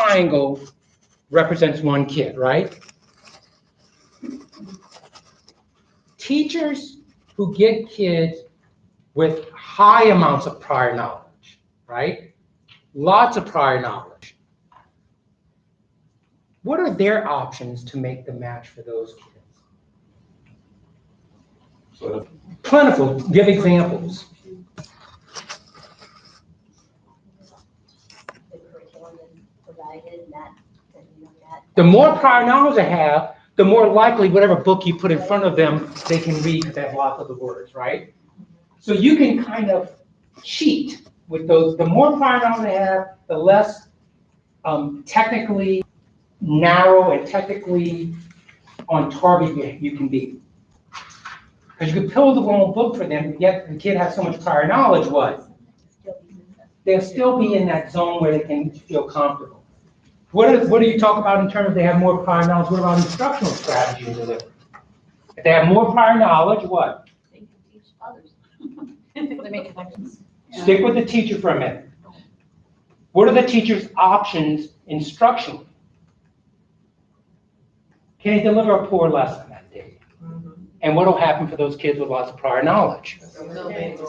triangle represents one kid, right? Teachers who get kids with high amounts of prior knowledge, right? Lots of prior knowledge. What are their options to make the match for those kids? Plentiful. Give examples. The more prior knowledge they have, the more likely whatever book you put in front of them, they can read because they have lots of the words, right? So you can kind of cheat with those. The more prior knowledge they have, the less technically narrow and technically on target you can be. Because you could pull the wrong book for them, yet the kid has so much prior knowledge, what? They'll still be in that zone where they can feel comfortable. What do you talk about in terms of they have more prior knowledge? What about instructional strategy and delivery? If they have more prior knowledge, what? They can teach others. They make connections. Stick with the teacher for a minute. What are the teacher's options instructionally? Can they deliver a poor lesson that day? And what will happen for those kids with lots of prior knowledge?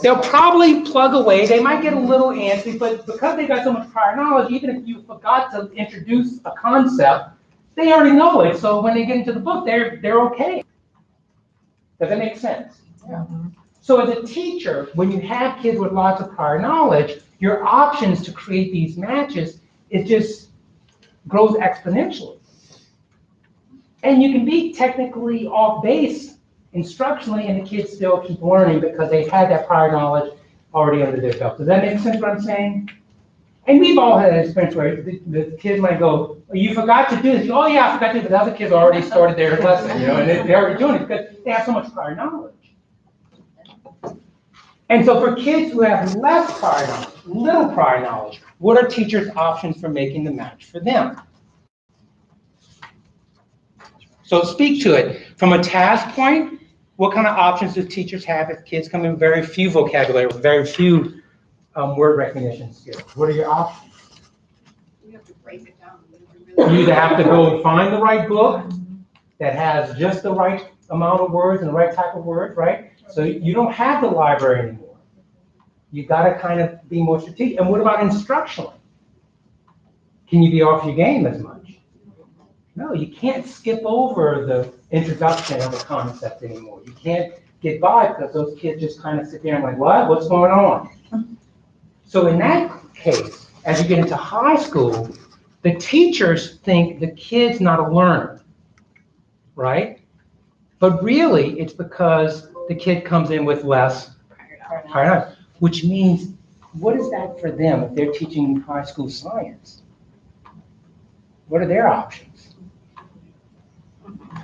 They'll probably plug away. They might get a little antsy, but because they got so much prior knowledge, even if you forgot to introduce a concept, they already know it. So when they get into the book, they're okay. Does that make sense? Yeah. So as a teacher, when you have kids with lots of prior knowledge, your options to create these matches, it just grows exponentially. And you can be technically off base instructionally, and the kids still keep learning because they've had that prior knowledge already under their belt. Does that make sense what I'm saying? And we've all had an experience where the kids might go, oh, you forgot to do this. Oh yeah, I forgot to do it, but the other kids already started their lesson, and they're already doing it because they have so much prior knowledge. And so for kids who have less prior knowledge, little prior knowledge, what are teachers' options for making the match for them? So speak to it. From a task point, what kind of options do teachers have if kids come in with very few vocabulary, with very few word recognition skills? What are your options? You have to break it down. You either have to go find the right book that has just the right amount of words and the right type of words, right? So you don't have the library anymore. You got to kind of be more strategic. And what about instructionally? Can you be off your game as much? No, you can't skip over the introduction of a concept anymore. You can't get by because those kids just kind of sit there and like, what? What's going on? So in that case, as you get into high school, the teachers think the kid's not a learner, right? But really, it's because the kid comes in with less prior knowledge, which means, what is that for them if they're teaching high school science? What are their options?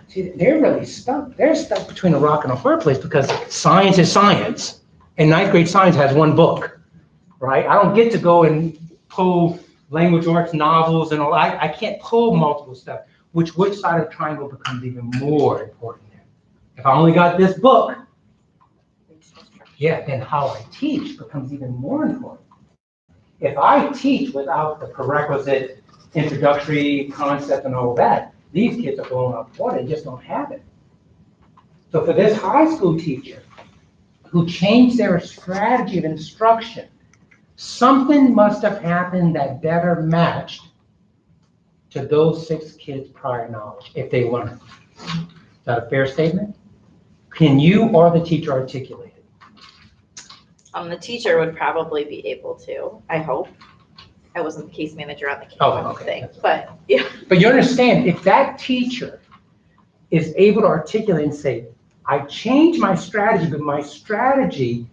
See, they're really stuck. They're stuck between a rock and a hard place because science is science, and ninth grade science has one book, right? I don't get to go and pull language arts novels and all. I can't pull multiple stuff. Which side of the triangle becomes even more important there? If I only got this book, yeah, then how I teach becomes even more important. If I teach without the prerequisite introductory concept and all that, these kids are blown up water, they just don't have it. So for this high school teacher who changed their strategy of instruction, something must have happened that better matched to those 6 kids' prior knowledge if they learned. Is that a fair statement? Can you or the teacher articulate it? The teacher would probably be able to, I hope. I wasn't the case manager on the case thing, but yeah. But you understand, if that teacher is able to articulate and say, I changed my strategy, but my strategy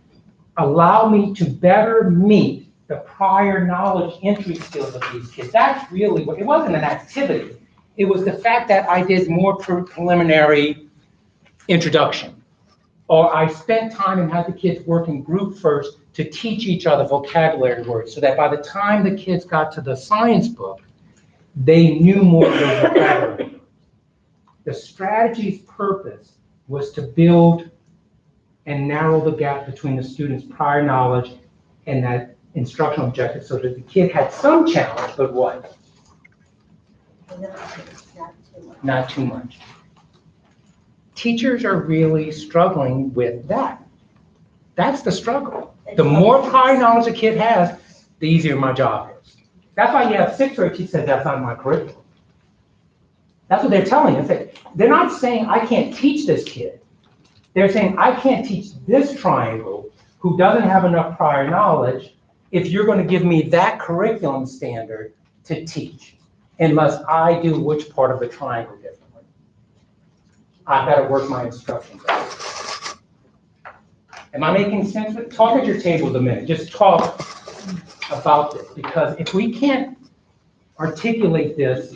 allowed me to better meet the prior knowledge entry skills of these kids. That's really what, it wasn't an activity. It was the fact that I did more preliminary introduction. Or I spent time and had the kids work in group first to teach each other vocabulary words so that by the time the kids got to the science book, they knew more of those vocabulary words. The strategy's purpose was to build and narrow the gap between the students' prior knowledge and that instructional objective so that the kid had some challenge, but what? Not too much. Teachers are really struggling with that. That's the struggle. The more prior knowledge a kid has, the easier my job is. That's why you have sixth grade teachers say that's not my curriculum. That's what they're telling us. They're not saying I can't teach this kid. They're saying I can't teach this triangle who doesn't have enough prior knowledge if you're going to give me that curriculum standard to teach, unless I do which part of the triangle differently. I've got to work my instructions out. Am I making sense? Talk at your tables a minute. Just talk about this, because if we can't articulate this,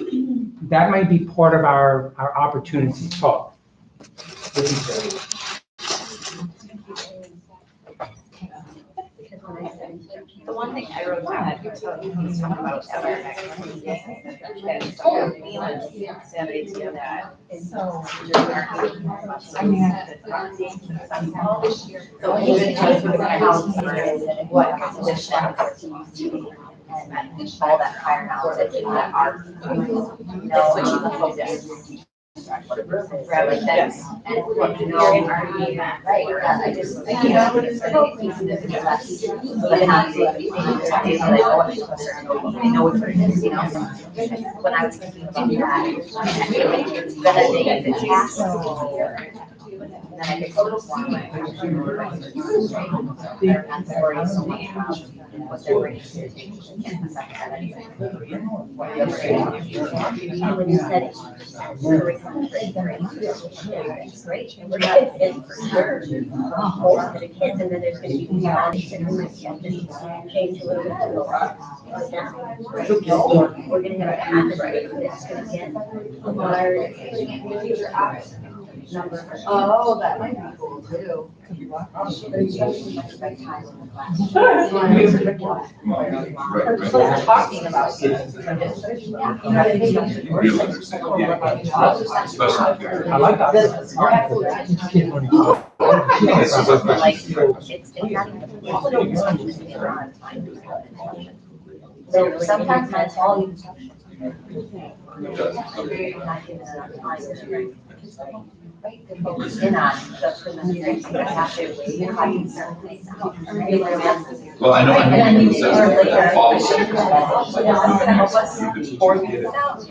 that might be part of our opportunity to talk with each other. The one thing I wrote down that was talking about Saturday to that. So even just with my house, what position and all that prior knowledge that are, rather than, and what you know, right, I just, but not to they know what it is, when I was thinking about that, then they the task here. And then I get a little more they're not worried so much about what they're bringing to the table. Can't affect that anyway. When you said it's great. And we're not in for sure. Most of the kids, and then there's going to be change a little bit to we're going to have a habit that's going to get a large number. Oh, that might be cool too. So talking about I like that. So sometimes that's all you focus in on just for the have to wait certain things out. Well, I know you said that follow It's gonna help us for you out, it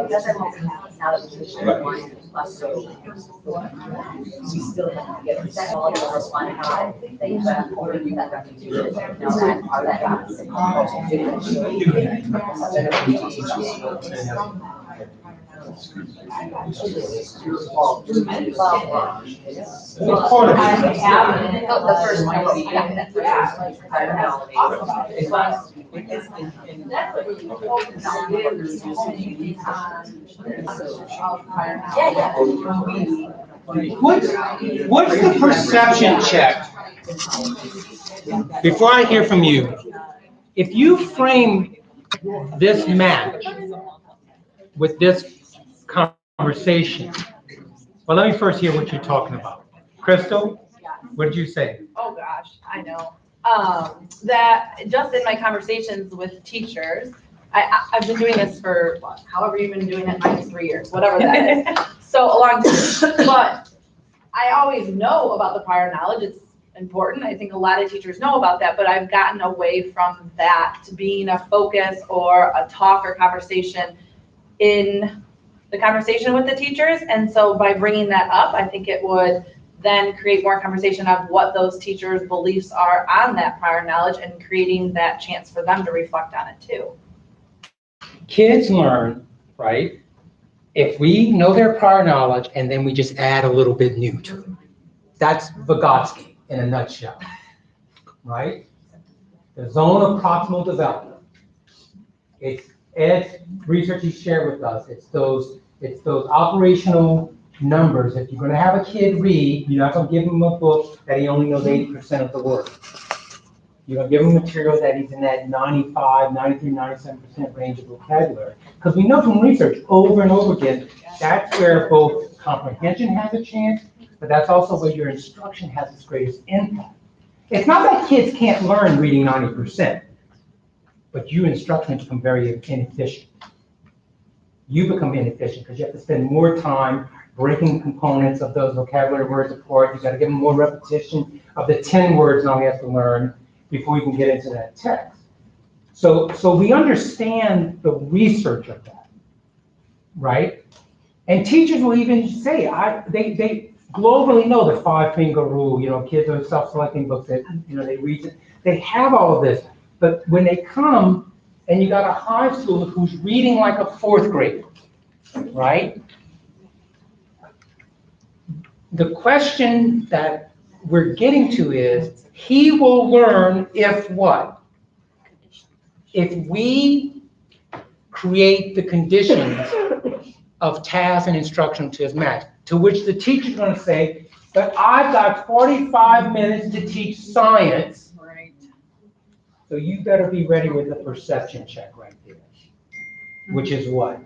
doesn't help us out of the position plus so. We still have to get that all of us want to things that or you that reputation that are that opposite. The first one, What's the perception check? Before I hear from you, if you frame this map with this conversation, well, let me first hear what you're talking about. Crystal, what did you say? Oh gosh, I know. That just in my conversations with teachers, I've been doing this for however you've been doing it, minus 3 years, whatever that is. So a long time. But I always know about the prior knowledge. It's important. I think a lot of teachers know about that, but I've gotten away from that to being a focus or a talk or conversation in the conversation with the teachers. And so by bringing that up, I think it would then create more conversation of what those teachers' beliefs are on that prior knowledge and creating that chance for them to reflect on it too. Kids learn, right, if we know their prior knowledge and then we just add a little bit new to it. That's Vygotsky in a nutshell, right? The zone of proximal development. It's Ed's research he shared with us. It's those operational numbers. If you're going to have a kid read, you're not going to give him a book that he only knows 80% of the words. You're going to give him material that he's in that 95, 93, 97% range of vocabulary. Because we know from research over and over again, that's where both comprehension has a chance, but that's also where your instruction has its greatest impact. It's not that kids can't learn reading 90%, but you instructors become very inefficient. You become inefficient because you have to spend more time breaking components of those vocabulary words apart. You got to give them more repetition of the 10 words now you have to learn before you can get into that text. So we understand the research of that, right? And teachers will even say, they globally know the 5-finger rule, kids are self-selecting books that, they read it. They have all of this, but when they come and you got a high schooler who's reading like a 4th grader, right? The question that we're getting to is, he will learn if what? If we create the conditions of task and instruction to his match, to which the teacher's going to say, but I've got 45 minutes to teach science. Right. So you better be ready with the perception check right there, which is what?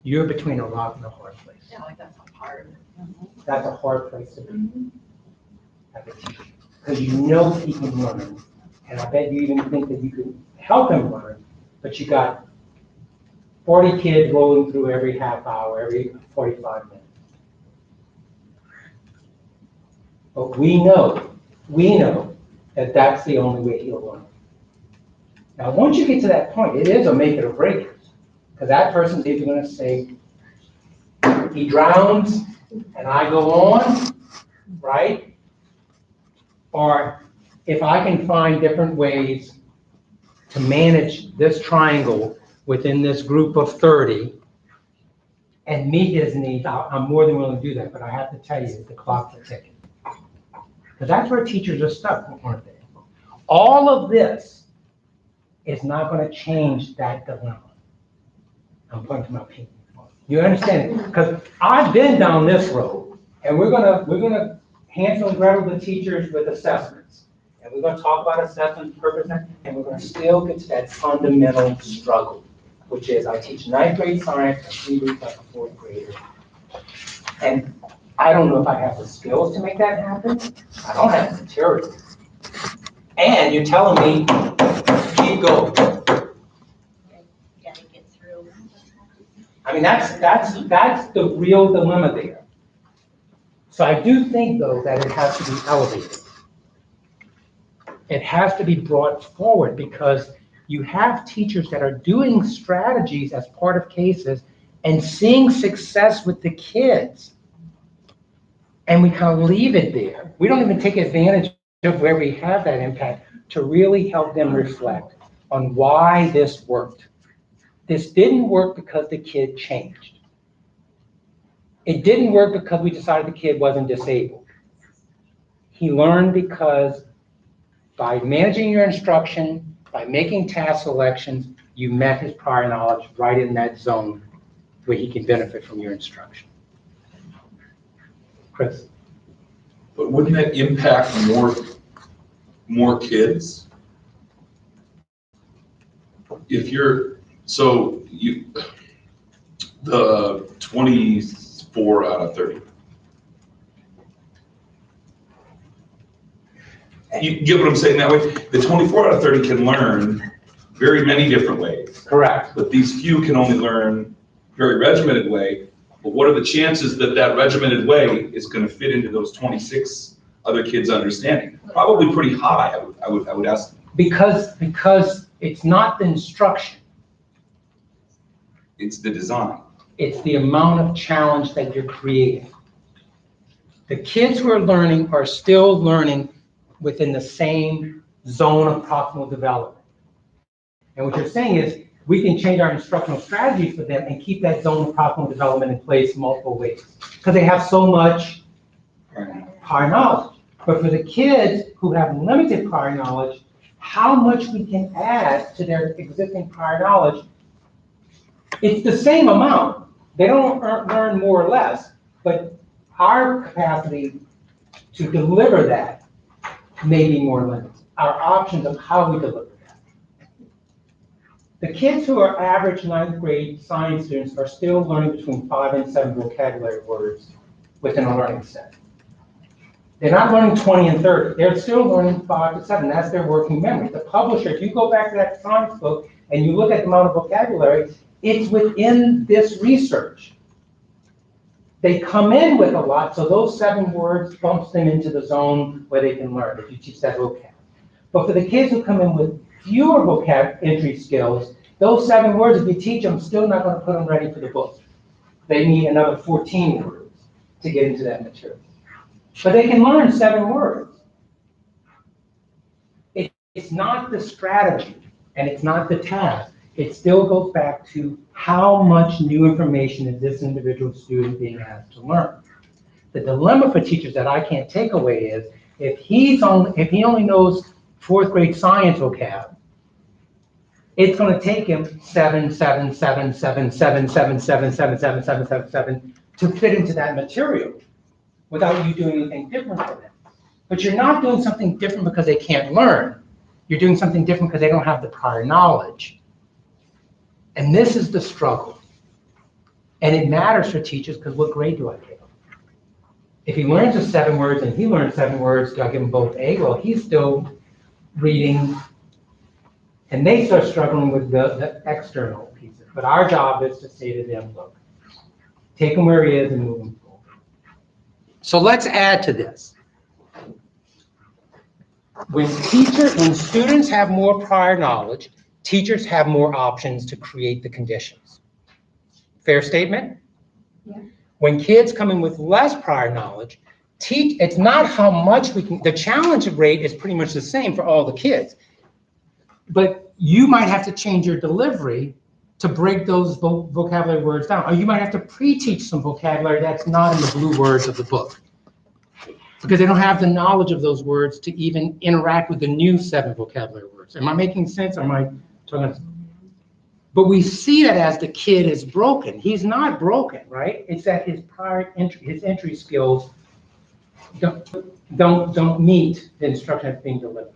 You're between a rock and a hard place. Yeah, like that's not hard. That's a hard place to be as a teacher, because you know he can learn, and I bet you even think that you can help him learn, but you got 40 kids rolling through every half hour, every 45 minutes. But we know that that's the only way he'll learn. Now, once you get to that point, it is a make it or break it, because that person's either going to say, he drowns and I go on, right? Or if I can find different ways to manage this triangle within this group of 30 and meet his needs, I'm more than willing to do that, but I have to tell you, the clock's ticking. Because that's where teachers are stuck, aren't they? All of this is not going to change that dilemma. I'm pointing to my opinion. You understand? Because I've been down this road, and we're gonna Hansel and Gretel the teachers with assessments, and we're gonna talk about assessment purpose, and we're gonna still get to that fundamental struggle, which is I teach 9th grade science and 3 weeks like a 4th grader, and I don't know if I have the skills to make that happen. I don't have the material, and you're telling me keep going. I mean, that's the real dilemma there. So I do think, though, that it has to be elevated. It has to be brought forward because you have teachers that are doing strategies as part of cases and seeing success with the kids. And we kind of leave it there. We don't even take advantage of where we have that impact to really help them reflect on why this worked. This didn't work because the kid changed. It didn't work because we decided the kid wasn't disabled. He learned because by managing your instruction, by making task selections, you met his prior knowledge right in that zone where he can benefit from your instruction. Chris? But wouldn't that impact more kids? If you're, the 24 out of 30. You get what I'm saying that way? The 24 out of 30 can learn very many different ways. Correct. But these few can only learn very regimented way. But what are the chances that that regimented way is going to fit into those 26 other kids' understanding? Probably pretty high, I would ask. Because it's not the instruction. It's the design. It's the amount of challenge that you're creating. The kids who are learning are still learning within the same zone of proximal development. And what you're saying is we can change our instructional strategies for them and keep that zone of proximal development in place multiple ways because they have so much prior knowledge. But for the kids who have limited prior knowledge, how much we can add to their existing prior knowledge, it's the same amount. They don't learn more or less, but our capacity to deliver that may be more limited. Our options of how we deliver that. The kids who are average 9th grade science students are still learning between 5 and 7 vocabulary words within a learning set. They're not learning 20 and 30. They're still learning 5 to 7. That's their working memory. The publisher, if you go back to that phonics book and you look at the amount of vocabulary, it's within this research. They come in with a lot, so those 7 words bumps them into the zone where they can learn, if you teach that vocab. But for the kids who come in with fewer vocab entry skills, those 7 words, if you teach them, still not going to put them ready for the book. They need another 14 words to get into that material. But they can learn 7 words. It's not the strategy, and it's not the task. It still goes back to how much new information is this individual student being asked to learn. The dilemma for teachers that I can't take away is if he only knows 4th grade science vocab, it's going to take him 7, 7, 7, 7, 7, 7, 7, 7, 7, 7, 7, 7, 7 to fit into that material without you doing anything different for them. But you're not doing something different because they can't learn. You're doing something different because they don't have the prior knowledge. And this is the struggle. And it matters for teachers because what grade do I give him? If he learns the 7 words and he learns 7 words, do I give him both A? Well, he's still reading. And they start struggling with the external pieces. But our job is to say to them, look, take him where he is and move him forward. So let's add to this. When students have more prior knowledge, teachers have more options to create the conditions. Fair statement? Yeah. When kids come in with less prior knowledge, it's not how much we can, the challenge rate is pretty much the same for all the kids. But you might have to change your delivery to break those vocabulary words down. Or you might have to pre-teach some vocabulary that's not in the blue words of the book. Because they don't have the knowledge of those words to even interact with the new 7 vocabulary words. Am I making sense? Or am I talking? But we see that as the kid is broken. He's not broken, right? It's that his entry skills don't meet the instruction that's being delivered.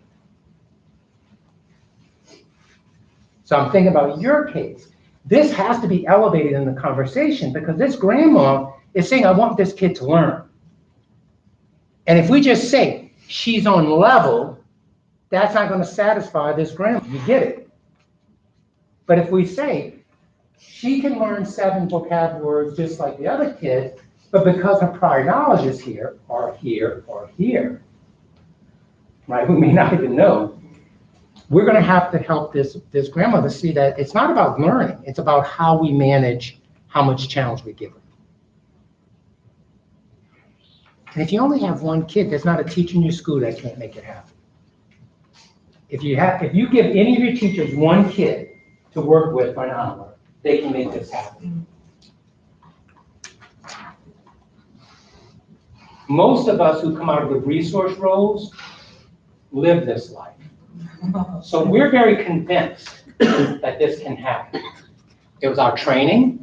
So I'm thinking about your case. This has to be elevated in the conversation because this grandma is saying, I want this kid to learn. And if we just say she's on level, that's not going to satisfy this grandma. You get it. But if we say she can learn 7 vocab words just like the other kids, but because her prior knowledge is here, or here, or here, right? We may not even know. We're going to have to help this grandmother see that it's not about learning. It's about how we manage how much challenge we give her. And if you only have 1 kid, there's not a teacher in your school that can't make it happen. If you give any of your teachers 1 kid to work with for an hour, they can make this happen. Most of us who come out of the resource roles live this life. So we're very convinced that this can happen. It was our training.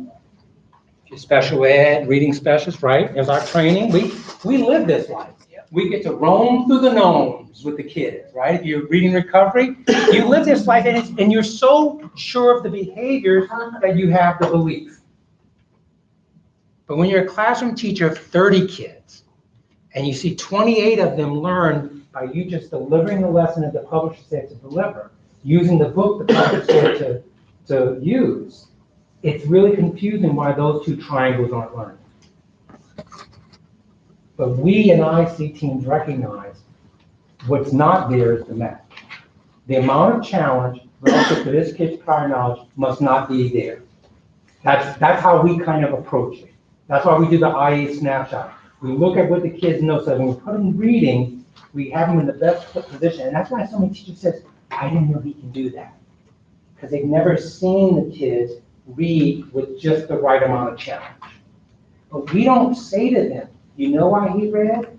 Special ed, reading specialist, right? It was our training. We live this life. We get to roam through the gnomes with the kids, right? If you're reading recovery, you live this life and you're so sure of the behaviors that you have the belief. But when you're a classroom teacher of 30 kids and you see 28 of them learn by you just delivering the lesson that the publisher said to deliver, using the book the publisher said to use, it's really confusing why those 2 triangles aren't learning. But we and IC teams recognize what's not there is the match. The amount of challenge relative to this kid's prior knowledge must not be there. That's how we kind of approach it. That's why we do the IA snapshot. We look at what the kids know, so when we put them reading, we have them in the best position. And that's why so many teachers say, I didn't know he can do that. Because they've never seen the kids read with just the right amount of challenge. But we don't say to them, you know why he read?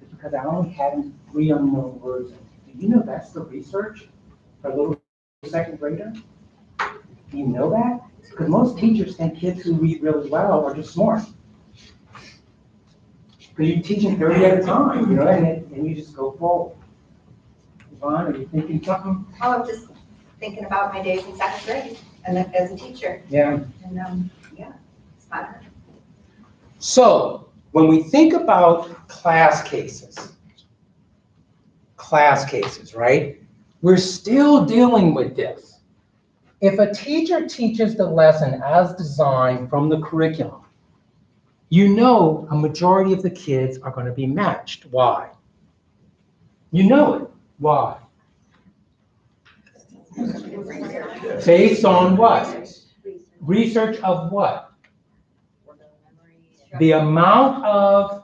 It's because I only had him 3 unknown words. Do you know that's the research for a little 2nd grader? Do you know that? Because most teachers think kids who read really well are just smart. Because you're teaching 30 at a time, you know, and you just go forward. Yvonne, are you thinking something? Oh, I'm just thinking about my days in 2nd grade and as a teacher. Yeah. And yeah, it's fun. So when we think about class cases, class cases, right? We're still dealing with this. If a teacher teaches the lesson as designed from the curriculum, you know a majority of the kids are going to be matched. Why? You know it. Why? Based on what? Research of what? The amount of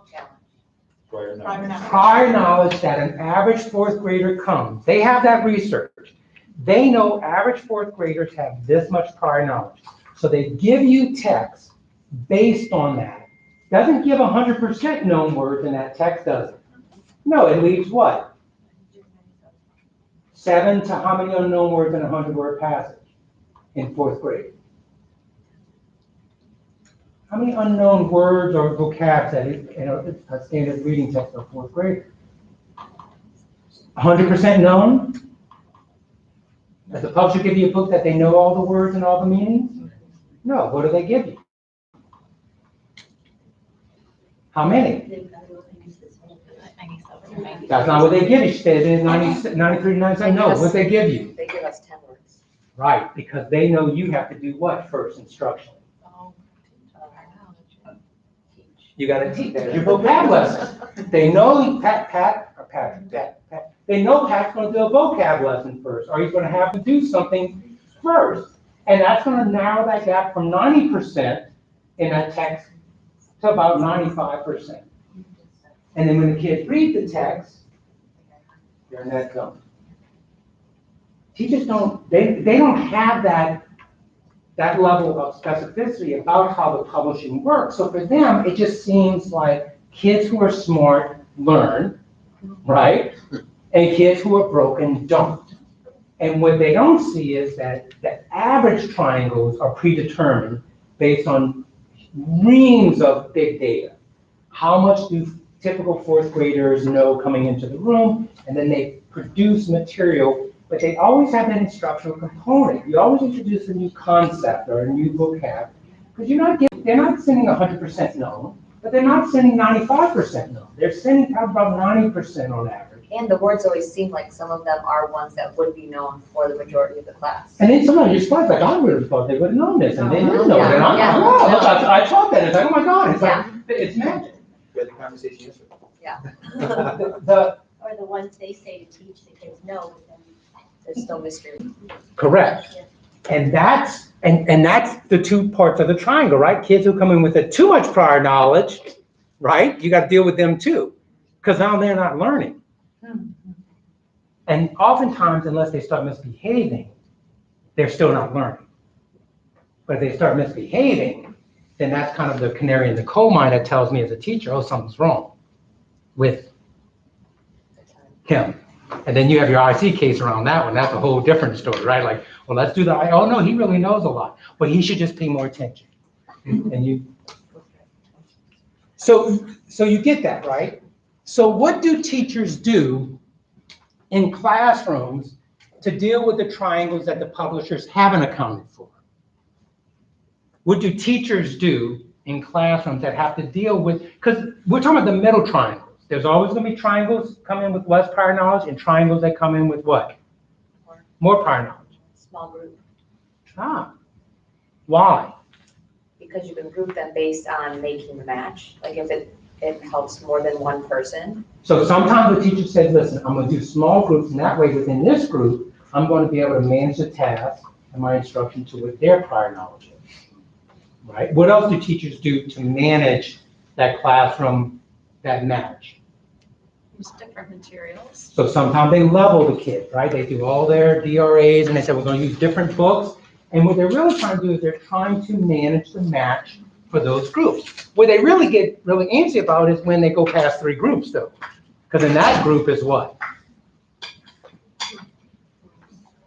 prior knowledge that an average fourth grader comes. They have that research. They know average fourth graders have this much prior knowledge. So they give you text based on that. Doesn't give 100% known words in that text, does it? No, it leaves what? 7 to how many unknown words in a 100-word passage in fourth grade? How many unknown words or vocabs that a standard reading text of fourth grade? 100% known? Does the publisher give you a book that they know all the words and all the meanings? No. What do they give you? How many? That's not what they give you. She said it is 93 to 97. No, what they give you? They give us 10 words. Right, because they know you have to do what first instruction? You got to teach. That's your vocab lesson. They know Pat. They know Pat's going to do a vocab lesson first, or he's going to have to do something first, and that's going to narrow that gap from 90% in that text to about 95%. And then when the kids read the text, they're in that zone. Teachers don't. They don't have that level of specificity about how the publishing works. So for them, it just seems like kids who are smart learn, right? And kids who are broken don't. And what they don't see is that the average triangles are predetermined based on reams of big data. How much do typical fourth graders know coming into the room? And then they produce material, but they always have that instructional component. You always introduce a new concept or a new vocab, because they're not sending 100% known, but they're not sending 95% known. They're sending about 90% on average. And the words always seem like some of them are ones that would be known for the majority of the class. And then sometimes you're surprised, like, I would have thought they would have known this, and they didn't know it. And I'm Yeah. like, wow, I taught that. It's like, oh my God, it's like, it's magic. We had the conversation yesterday. Or the ones they say to teach the kids know, but then There's still mystery. Correct. And that's the two parts of the triangle, right? Kids who come in with too much prior knowledge, right? You got to deal with them too, because now they're not learning. And oftentimes, unless they start misbehaving, they're still not learning. But if they start misbehaving, then that's kind of the canary in the coal mine that tells me as a teacher, oh, something's wrong with him. And then you have your IC case around that one. That's a whole different story, right? Like, well, let's do oh no, he really knows a lot, but he should just pay more attention. And so you get that, right? So what do teachers do in classrooms to deal with the triangles that the publishers haven't accounted for? What do teachers do in classrooms that have to deal with, because we're talking about the middle triangles. There's always going to be triangles come in with less prior knowledge and triangles that come in with what? More prior knowledge. Small group. Why? Because you can group them based on making the match. Like if it helps more than one person. So sometimes the teacher says, listen, I'm going to do small groups, and that way within this group, I'm going to be able to manage the task and my instruction to what their prior knowledge is. Right? What else do teachers do to manage that classroom, that match? Use different materials. So sometimes they level the kids, right? They do all their DRAs and they say, we're going to use different books. And what they're really trying to do is they're trying to manage the match for those groups. Where they really get really antsy about is when they go past 3 groups though. Because in that group is what?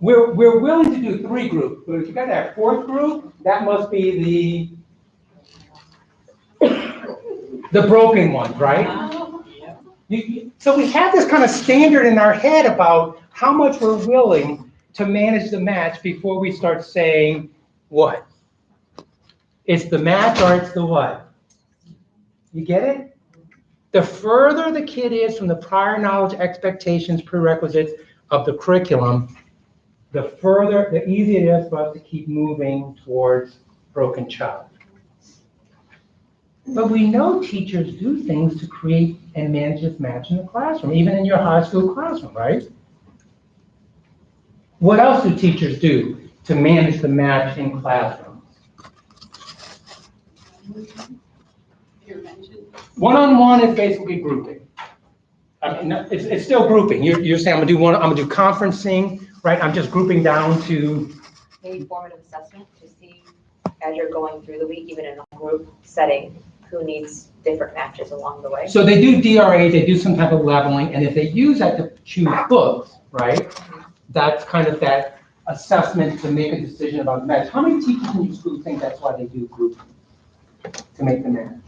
We're willing to do 3 groups, but if you got that 4th group, that must be the broken ones, right? So we have this kind of standard in our head about how much we're willing to manage the match before we start saying what? It's the match or it's the what? You get it? The further the kid is from the prior knowledge, expectations, prerequisites of the curriculum, the easier it is for us to keep moving towards broken child. But we know teachers do things to create and manage this match in the classroom, even in your high school classroom, right? What else do teachers do to manage the match in classrooms? One-on-one is basically grouping. I mean, it's still grouping. You're saying I'm gonna do conferencing, right? I'm just grouping down to. Maybe formative assessment to see as you're going through the week, even in a group setting, who needs different matches along the way. So they do DRA, they do some type of leveling, and if they use that to choose books, right? That's kind of that assessment to make a decision about the match. How many teachers in your school think that's why they do grouping? To make the match?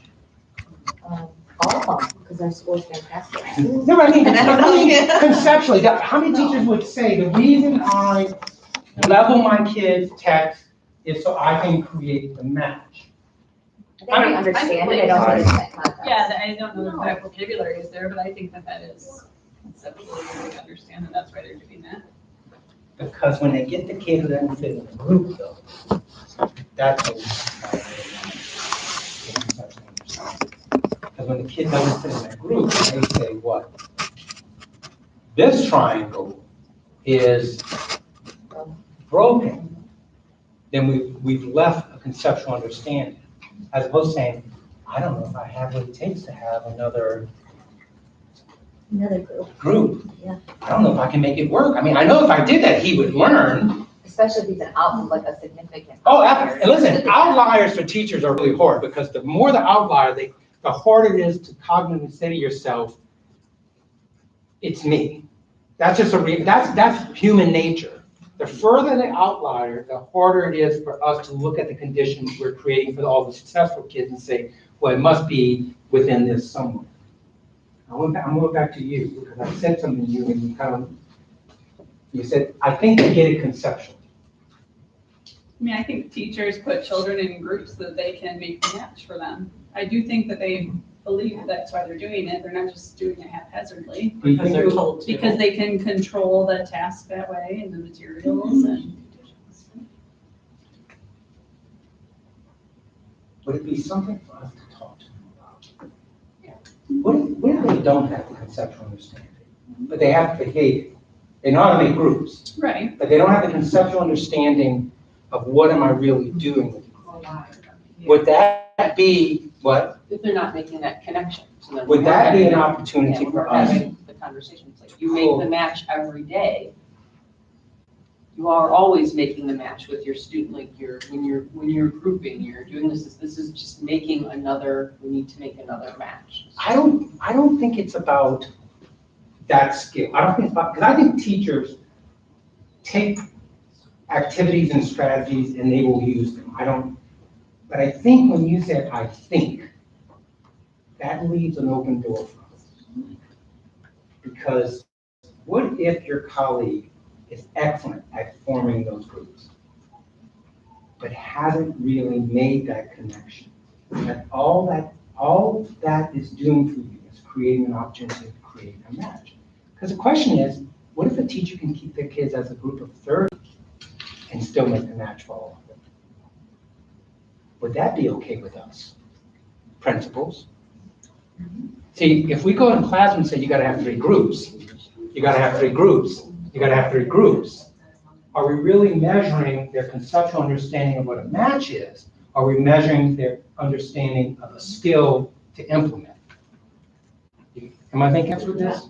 All of them, because our school's fantastic. No, but I mean conceptually, how many teachers would say the reason I level my kids' text is so I can create the match? I think they understand it, they don't understand that concept. Yeah, I don't know if that vocabulary is there, but I think that is conceptually, they understand that that's why they're doing that. Because when they get the kid who doesn't fit in the group, though, that's what because when the kid doesn't fit in that group, they say what? This triangle is broken. Then we've left a conceptual understanding, as opposed to saying, I don't know if I have what it takes to have another group. Yeah. I don't know if I can make it work. I mean, I know if I did that, he would learn. Especially if he's an out, like a significant. Oh, outlier. and listen, outliers for teachers are really hard because the more the outlier, the harder it is to cognitively say to yourself, it's me. That's just that's human nature. The further the outlier, the harder it is for us to look at the conditions we're creating for all the successful kids and say, well, it must be within this somewhere. I'm going back to you because I said something to you and you said, I think they get it conceptually. I mean, I think teachers put children in groups so that they can make a match for them. I do think that they believe that's why they're doing it. They're not just doing it haphazardly. Because they're told to. Because they can control the task that way and the materials and. Would it be something for us to talk to them about? What if they don't have the conceptual understanding, but they have to behave it? They know how to make groups, Right. but they don't have the conceptual understanding of what am I really doing with it. Would that be what? If they're not making that connection. So then Would that be an we're opportunity for us? having the conversation. It's like you make the match every day. You are always making the match with your student, like when you're grouping, you're doing this is just making another, we need to make another match. I don't think it's about that skill. I don't think it's about, because I think teachers take activities and strategies and they will use them. But I think when you said, I think, that leaves an open door for us. Because what if your colleague is excellent at forming those groups, but hasn't really made that connection? That all that is doing for you is creating an opportunity to create a match. Because the question is, what if a teacher can keep their kids as a group of 30 and still make the match for all of them? Would that be okay with us, principals? See, if we go in class and say, you gotta have 3 groups, you gotta have 3 groups, you gotta have 3 groups, are we really measuring their conceptual understanding of what a match is? Are we measuring their understanding of a skill to implement? Am I making sense with this?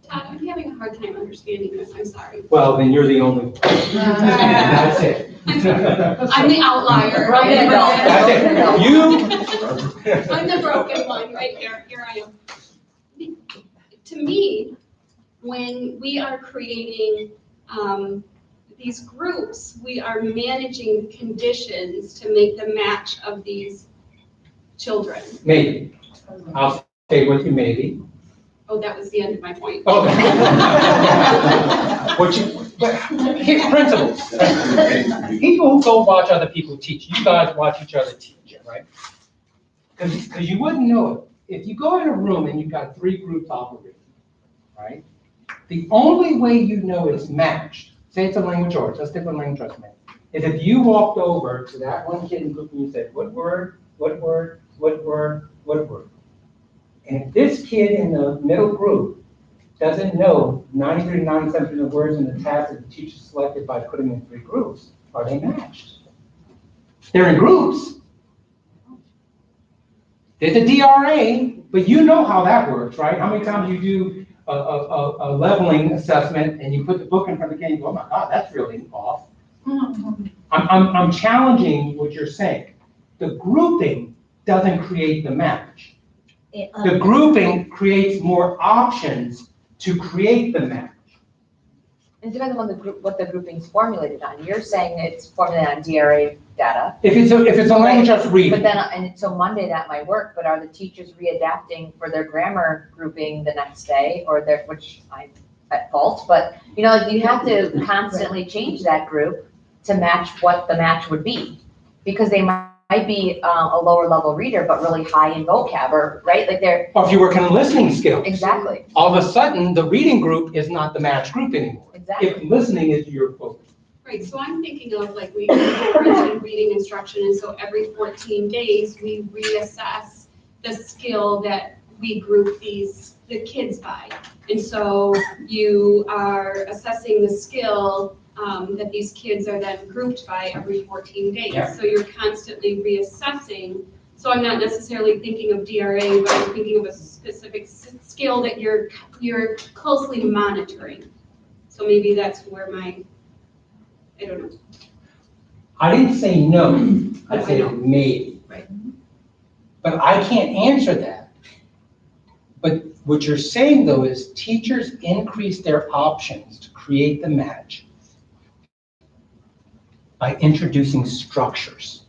I'm having a hard time understanding this, I'm sorry. Well, then you're the only one. That's it. I'm the outlier. That's it. You. I'm the broken one right here, here I am. To me, when we are creating these groups, we are managing the conditions to make the match of these children. Maybe. I'll stay with you, maybe. Oh, that was the end of my point. Oh. But here, principals. People who go watch other people teach. You guys watch each other teach, right? Because you wouldn't know it. if you go in a room and you've got 3 groups operating, right? The only way you know it's matched, say it's a language arts, let's stick with language arts, man, is if you walked over to that one kid in group and you said, what word, what word, what word, what word? And if this kid in the middle group doesn't know 93 to 97% of the words in the task that the teacher selected by putting them in 3 groups, are they matched? They're in groups. There's a DRA, but you know how that works, right? How many times you do a leveling assessment and you put the book in front of the kid and you go, oh my God, that's really off. I'm challenging what you're saying. The grouping doesn't create the match. The grouping creates more options to create the match. It depends on the group, what the grouping's formulated on. You're saying it's formulated on DRA data. If it's a language arts reading. But then, and so Monday that might work, but are the teachers readapting for their grammar grouping the next day, or which I'm at fault, but you know, you have to constantly change that group to match what the match would be. Because they might be a lower level reader, but really high in vocab, or, right? Like they're. Or if you work on listening skills. Exactly. All of a sudden, the reading group is not the match group anymore. Exactly. If listening is your focus. Right, so I'm thinking of like we do reading instruction, and so every 14 days, we reassess the skill that we group the kids by. And so you are assessing the skill that these kids are then grouped by every 14 days. Yeah. So you're constantly reassessing. So I'm not necessarily thinking of DRA, but I'm thinking of a specific skill that you're closely monitoring. So maybe that's where I don't know. I didn't say no, I said maybe. Right. But I can't answer that. But what you're saying though is teachers increase their options to create the match by introducing structures,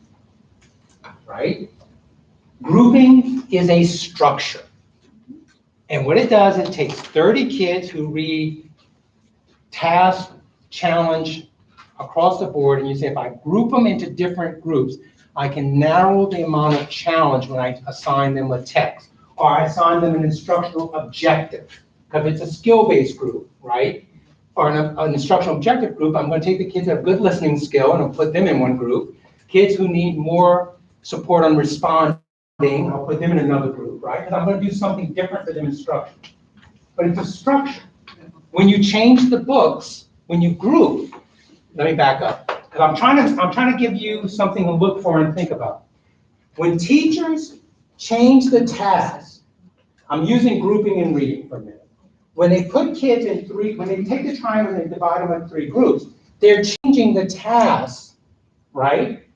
right? Grouping is a structure. And what it does, it takes 30 kids who read task, challenge, across the board, and you say, if I group them into different groups, I can narrow the amount of challenge when I assign them a text, or I assign them an instructional objective, because it's a skill-based group, right? Or an instructional objective group, I'm going to take the kids that have good listening skill and I'll put them in one group. Kids who need more support on responding, I'll put them in another group, right? Because I'm going to do something different for them instruction. But it's a structure. When you change the books, when you group, let me back up, because I'm trying to give you something to look for and think about. When teachers change the tasks, I'm using grouping and reading for a minute. When they put kids in when they take the triangle and they divide them into 3 groups, they're changing the tasks, right,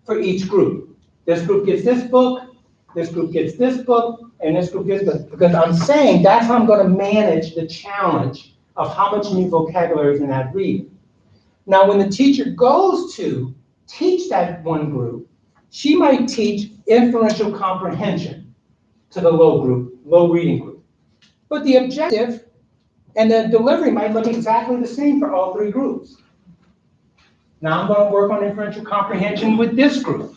for each group. This group gets this book, this group gets this book, and this group gets this, because I'm saying that's how I'm going to manage the challenge of how much new vocabulary is in that reading. Now, when the teacher goes to teach that one group, she might teach inferential comprehension to the low reading group. But the objective and the delivery might look exactly the same for all 3 groups. Now I'm going to work on inferential comprehension with this group.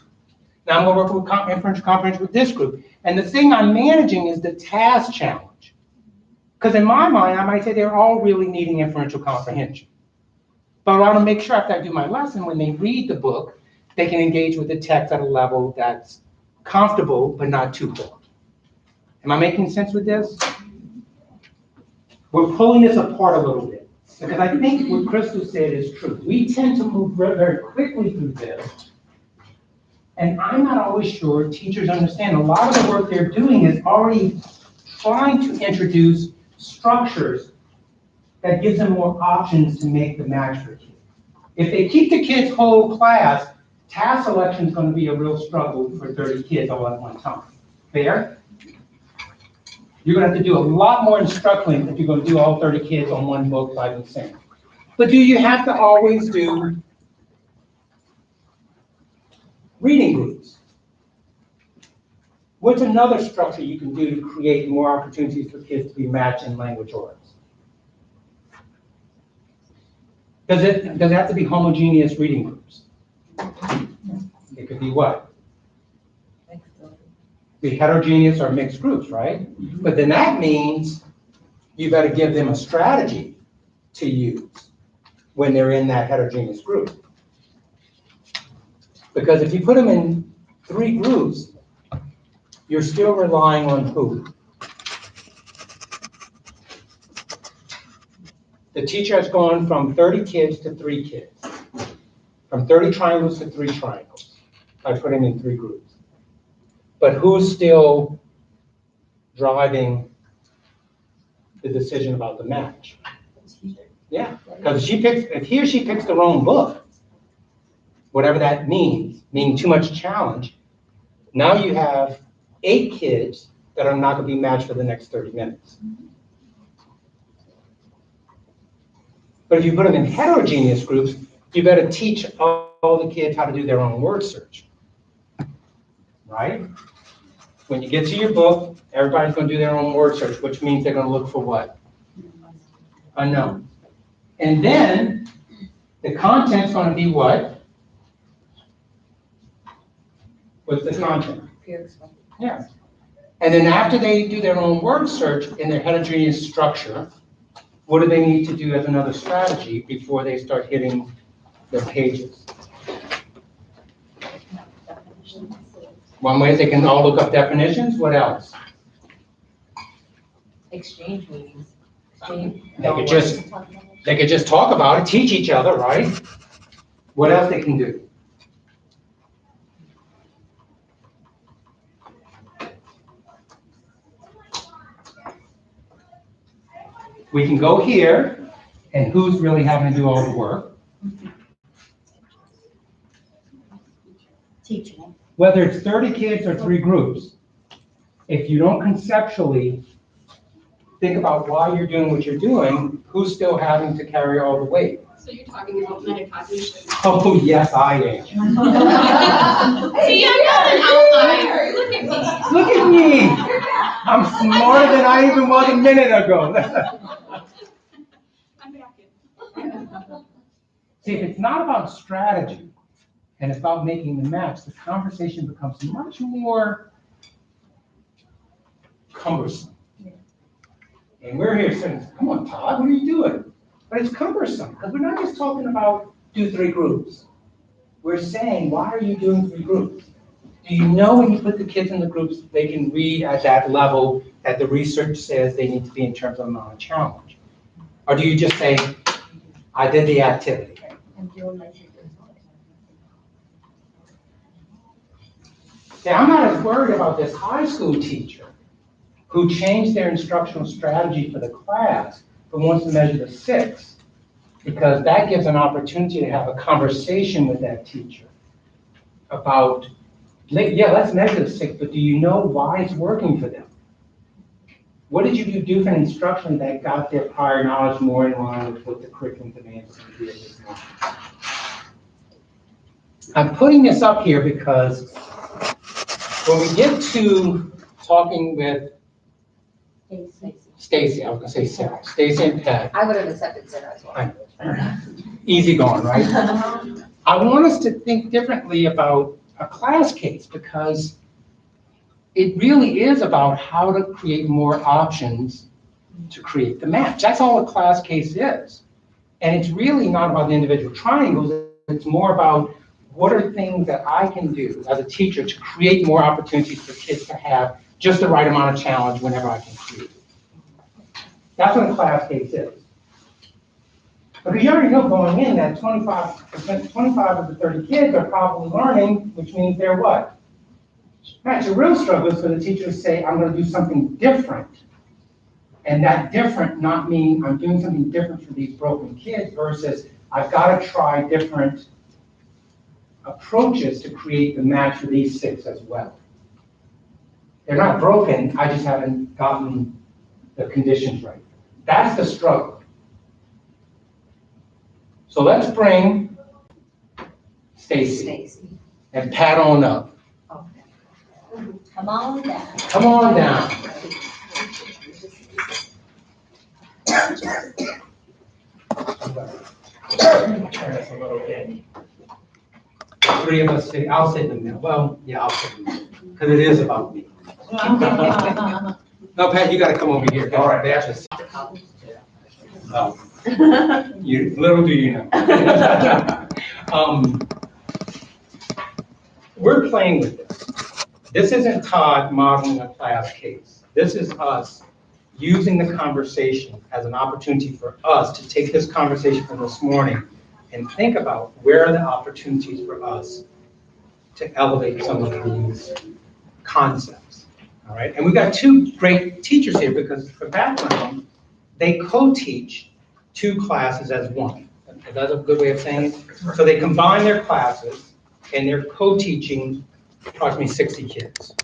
Now I'm going to work with inferential comprehension with this group. And the thing I'm managing is the task challenge. Because in my mind, I might say they're all really needing inferential comprehension. But I want to make sure after I do my lesson, when they read the book, they can engage with the text at a level that's comfortable, but not too hard. Am I making sense with this? We're pulling this apart a little bit, because I think what Crystal said is true. We tend to move very quickly through this, and I'm not always sure teachers understand. A lot of the work they're doing is already trying to introduce structures that gives them more options to make the match for kids. If they keep the kids' whole class, task selection is going to be a real struggle for 30 kids all at one time. Fair? You're going to have to do a lot more instructing if you're going to do all 30 kids on one book by themselves. But do you have to always do reading groups? What's another structure you can do to create more opportunities for kids to be matched in language arts? Does it have to be homogeneous reading groups? It could be what? be heterogeneous or mixed groups, right? But then that means you better give them a strategy to use when they're in that heterogeneous group. Because if you put them in 3 groups, you're still relying on who? The teacher has gone from 30 kids to 3 kids, from 30 triangles to 3 triangles, by putting in 3 groups. But who's still driving the decision about the match? Yeah, because if he or she picks their own book, whatever that means, meaning too much challenge, now you have 8 kids that are not going to be matched for the next 30 minutes. But if you put them in heterogeneous groups, you better teach all the kids how to do their own word search, right? When you get to your book, everybody's going to do their own word search, which means they're going to look for what? Unknown. And then the content's going to be what? What's the content? Yeah. And then after they do their own word search in their heterogeneous structure, what do they need to do as another strategy before they start hitting their pages? One way is they can all look up definitions. What else? Exchange meetings. They could just talk about it, teach each other, right? What else they can do? We can go here, and who's really having to do all the work? Teaching. Whether it's 30 kids or 3 groups, if you don't conceptually think about why you're doing what you're doing, who's still having to carry all the weight? So you're talking about metacognition. Oh, yes, I am. See, I'm not an outlier. Look at me. Look at me. I'm smarter than I even was a minute ago. I'm back in. See, if it's not about strategy and it's about making the match, the conversation becomes much more cumbersome. And we're here saying, come on, Todd, what are you doing? But it's cumbersome because we're not just talking about do 3 groups. We're saying, why are you doing 3 groups? Do you know when you put the kids in the groups, they can read at that level that the research says they need to be in terms of amount of challenge? Or do you just say, I did the activity? See, I'm not as worried about this high school teacher who changed their instructional strategy for the class but wants to measure the 6, because that gives an opportunity to have a conversation with that teacher about, yeah, let's measure the 6, but do you know why it's working for them? What did you do different instruction that got their prior knowledge more in line with what the curriculum demands to be at this moment? I'm putting this up here because when we get to talking with Stacy, I was gonna say Sarah, Stacy and Pat. I would have accepted Sarah as well. Easy going, right? I want us to think differently about a class case because it really is about how to create more options to create the match. That's all a class case is. And it's really not about the individual triangles. It's more about what are things that I can do as a teacher to create more opportunities for kids to have just the right amount of challenge whenever I can create it. That's what a class case is. Because you already know going in that 25% 25 of the 30 kids are probably learning, which means they're what? That's a real struggle is for the teacher to say, I'm going to do something different. And that different not mean I'm doing something different for these broken kids versus I've got to try different approaches to create the match for these 6 as well. They're not broken, I just haven't gotten the conditions right. That's the struggle. So let's bring Stacy and Pat on up. Come on down. Come on down. Turn this a little bit. 3 of us sit, I'll sit in the middle. Well, yeah, I'll sit in the middle, because it is about me. No, Pat, you gotta come over here. All right. That's you, little do you know. We're playing with this. This isn't Todd modeling a class case. This is us using the conversation as an opportunity for us to take this conversation from this morning and think about where are the opportunities for us to elevate some of these concepts, all right? And we've got two great teachers here because for background, they co-teach two classes as one. Is that a good way of saying it? So they combine their classes and they're co-teaching approximately 60 kids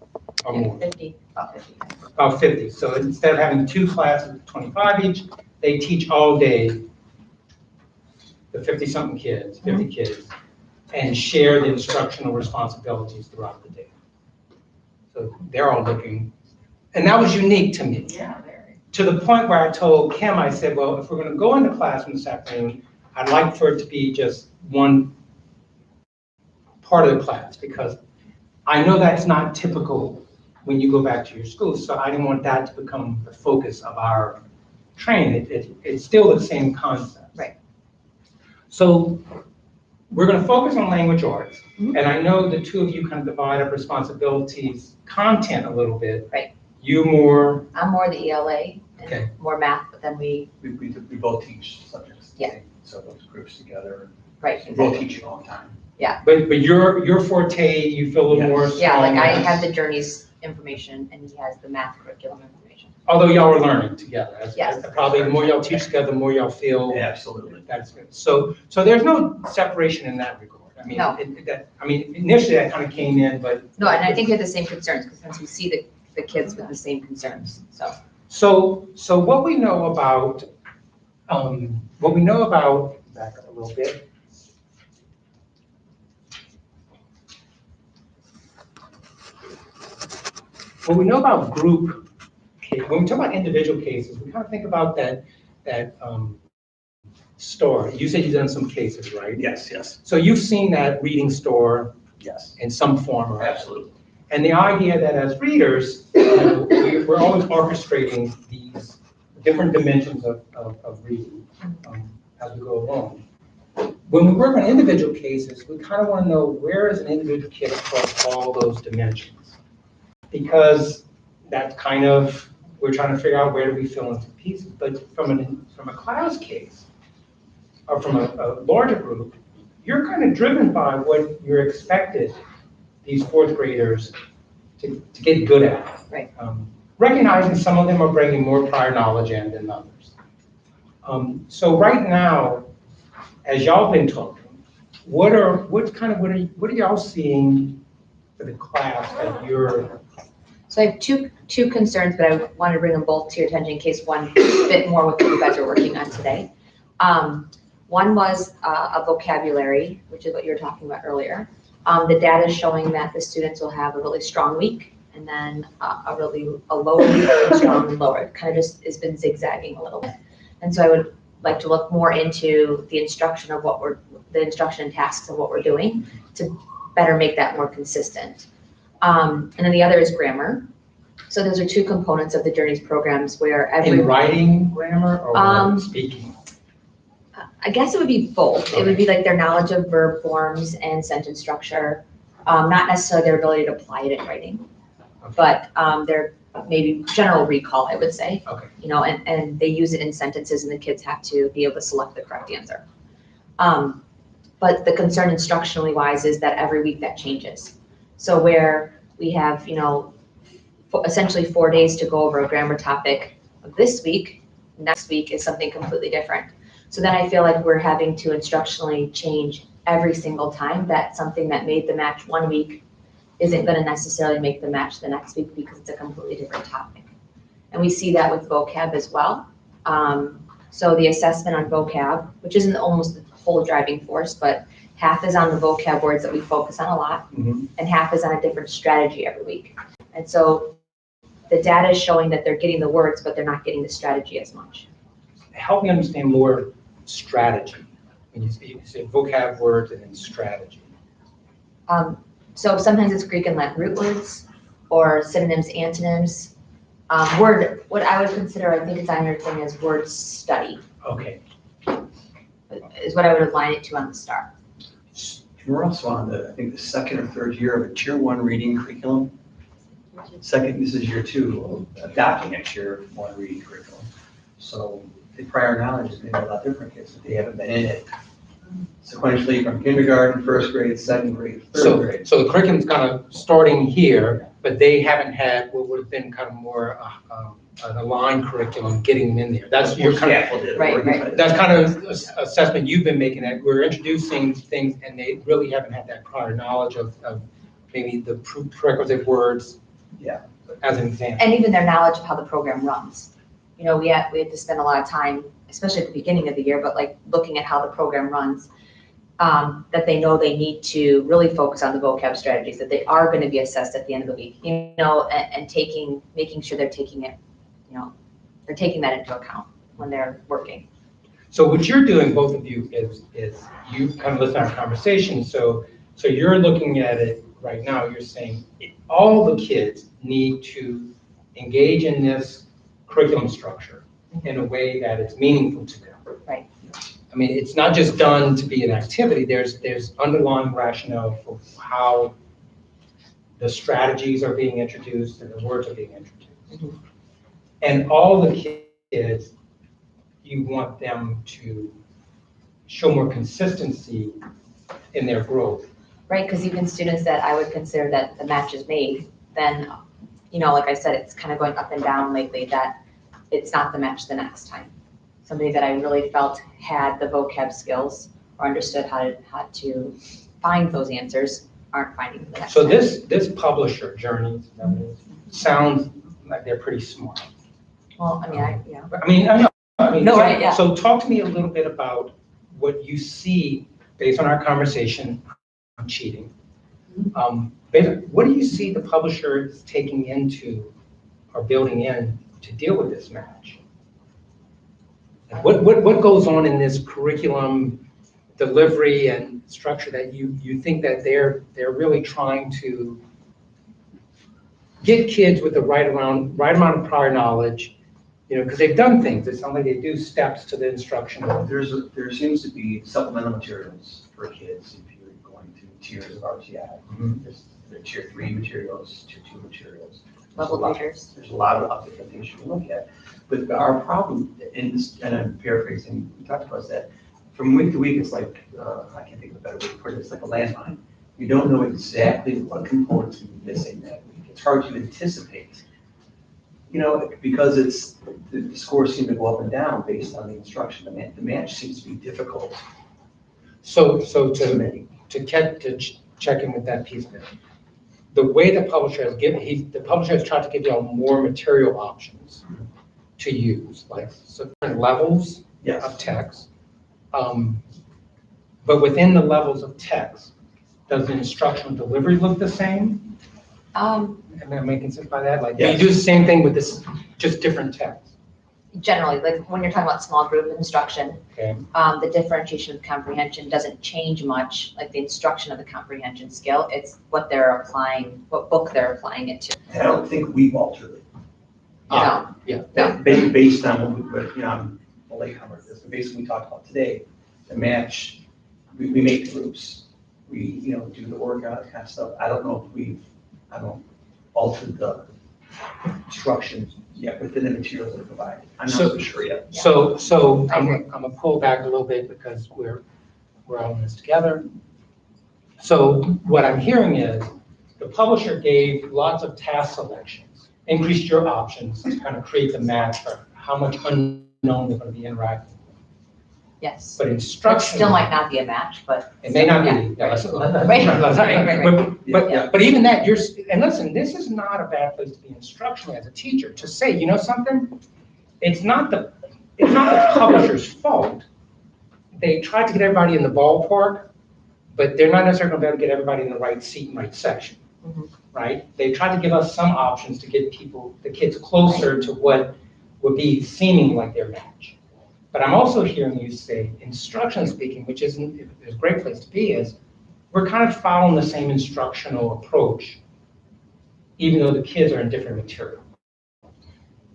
or more. 50, about 50. About 50. So instead of having two classes, 25 each, they teach all day the 50-something kids, 50 kids, and share the instructional responsibilities throughout the day. So they're all looking, and that was unique to me. Yeah, very. To the point where I told Kim, I said, well, if we're going to go into classroom this afternoon, I'd like for it to be just one part of the class, because I know that's not typical when you go back to your school, so I didn't want that to become the focus of our training. It's still the same concept. Right. So we're going to focus on language arts, and I know the two of you kind of divide up responsibilities, content a little bit. Right. You more, I'm more the ELA Okay. and more math, but then we, We both teach subjects. Yeah. So those groups together, right. we're both teaching all the time. but your forte, you feel a little more strong. Yeah, like I as- have the journeys information and he has the math curriculum information. Although y'all are learning together. Yes. Probably the more y'all teach together, the more y'all feel. Absolutely. That's good. So there's no separation in that regard. I mean, No. Initially that kind of came in, but. No, and I think we have the same concerns because since we see the kids with the same concerns, so. So what we know about, back up a little bit. What we know about group, when we talk about individual cases, we kind of think about that store. You said you've done some cases, right? Yes, yes, So you've seen that reading store yes, in some form or other. absolutely. And the idea that as readers, we're always orchestrating these different dimensions of reading as we go along. When we work on individual cases, we kind of want to know where is an individual kid across all those dimensions. Because that's kind of, we're trying to figure out where do we fill into pieces. But from a class case, or from a larger group, you're kind of driven by what you're expected these fourth graders to get good at. Right. Recognizing some of them are bringing more prior knowledge in than others. So right now, as y'all been talking, what are y'all seeing for the class that you're? So I have two concerns, but I want to bring them both to your attention in case one fit more with what you guys are working on today. One was a vocabulary, which is what you were talking about earlier. The data is showing that the students will have a really strong week and then a lower week, very strong and lower. It kind of just has been zigzagging a little bit. And so I would like to look more into the instruction of the instruction and tasks of what we're doing to better make that more consistent. And then the other is grammar. So those are two components of the Journeys programs where In writing grammar or speaking? I guess it would be both. It would be like their knowledge of verb forms and sentence structure, not necessarily their ability to apply it in writing, but their maybe general recall, I would say. Okay. You know, and they use it in sentences and the kids have to be able to select the correct answer. But the concern instructionally wise is that every week that changes. So where we have, you know, essentially 4 days to go over a grammar topic of this week, next week is something completely different. So then I feel like we're having to instructionally change every single time that something that made the match one week isn't going to necessarily make the match the next week because it's a completely different topic. And we see that with vocab as well. So the assessment on vocab, which isn't almost the whole driving force, but half is on the vocab words that we focus on a lot, and half is on a different strategy every week. And so the data is showing that they're getting the words, but they're not getting the strategy as much. Help me understand more strategy. When you say vocab words and then strategy. So sometimes it's Greek and Latin root words, or synonyms, antonyms. What I would consider, I think it's on your thing, is word study, Okay, is what I would align it to on the star. We're also on the, I think, the second or third year of a tier 1 reading curriculum. Second, this is year 2 of adopting a tier 1 reading curriculum. So the prior knowledge is maybe a lot different kids if they haven't been in it sequentially from kindergarten, first grade, second grade, third grade. so the curriculum's kind of starting here, but they haven't had what would have been kind of more an aligned curriculum getting them in there. That's your kind of, Scaffolded, Right, organized. right. that's kind of assessment you've been making, that we're introducing things and they really haven't had that prior knowledge of maybe the prerequisite words. Yeah. As an example. And even their knowledge of how the program runs. You know, we had to spend a lot of time, especially at the beginning of the year, but like looking at how the program runs, that they know they need to really focus on the vocab strategies, that they are going to be assessed at the end of the week, you know, and making sure they're taking it, you know, they're taking that into account when they're working. So what you're doing, both of you, is you kind of listen to our conversation. So you're looking at it right now, you're saying all the kids need to engage in this curriculum structure in a way that it's meaningful to them. Right. I mean, it's not just done to be an activity, there's underlying rationale for how the strategies are being introduced and the words are being introduced. Mhm. And all the kids, you want them to show more consistency in their growth. Right, because even students that I would consider that the match is made, then, you know, like I said, it's kind of going up and down lately, that it's not the match the next time. Somebody that I really felt had the vocab skills or understood how to find those answers aren't finding the next So time. this publisher, Journeys, sounds like they're pretty smart. Well, I mean, yeah. I mean, No, so- right, yeah. So talk to me a little bit about what you see based on our conversation on cheating. What do you see the publishers taking into or building in to deal with this match? Like, what goes on in this curriculum delivery and structure that you think that they're really trying to get kids with the right amount of prior knowledge, you know, because they've done things. It sounds like they do steps to the instruction. There seems to be supplemental materials for kids if you're going to tiers of RTI. Mhm. There's the tier 3 materials, tier 2 materials. Level There's a lot- leaders. There's a lot of different things you can look at. But our problem, and I'm paraphrasing, we talked about that, from week to week, it's like, I can't think of a better way to put it, it's like a landmine. You don't know exactly what components will be missing that week. It's hard to anticipate. You know, because the scores seem to go up and down based on the instruction. The match seems to be difficult. So to check in with that piece of it, the way the publisher has tried to give y'all more material options to use, like different levels of Yes. text. But within the levels of text, does the instructional delivery look the same? Am I making sense by that? Like, Yes. you do the same thing with this, just different text, Generally, like when you're talking about small group instruction, okay? the differentiation of comprehension doesn't change much, like the instruction of the comprehension skill. It's what they're applying, what book they're applying it to. And I don't think we've altered it. No. Yeah. No. Based on what you know, I'm a latecomer to this, but based on what we talked about today, the match, we make groups. We, you know, do the workout kind of stuff. I don't know if I don't altered the instructions yet within the materials that are provided. I'm not so sure yet. So I I'm agree. gonna pull back a little bit because we're all in this together. So what I'm hearing is the publisher gave lots of task selections, increased your options to kind of create the match for how much unknown they're going to be interacting with. Yes. But That instruction. still might not be a match, but. It may not Yeah, be. Yeah, right. But even that, and listen, this is not a bad place to be instructional as a teacher, to say, you know something? It's not the publisher's fault. They tried to get everybody in the ballpark, but they're not necessarily gonna be able to get everybody in the right seat and right section, Mhm. right? They tried to give us some options to get the kids closer to what would be seeming like their match. But I'm also hearing you say, instruction speaking, which is a great place to be, is we're kind of following the same instructional approach, even though the kids are in different material.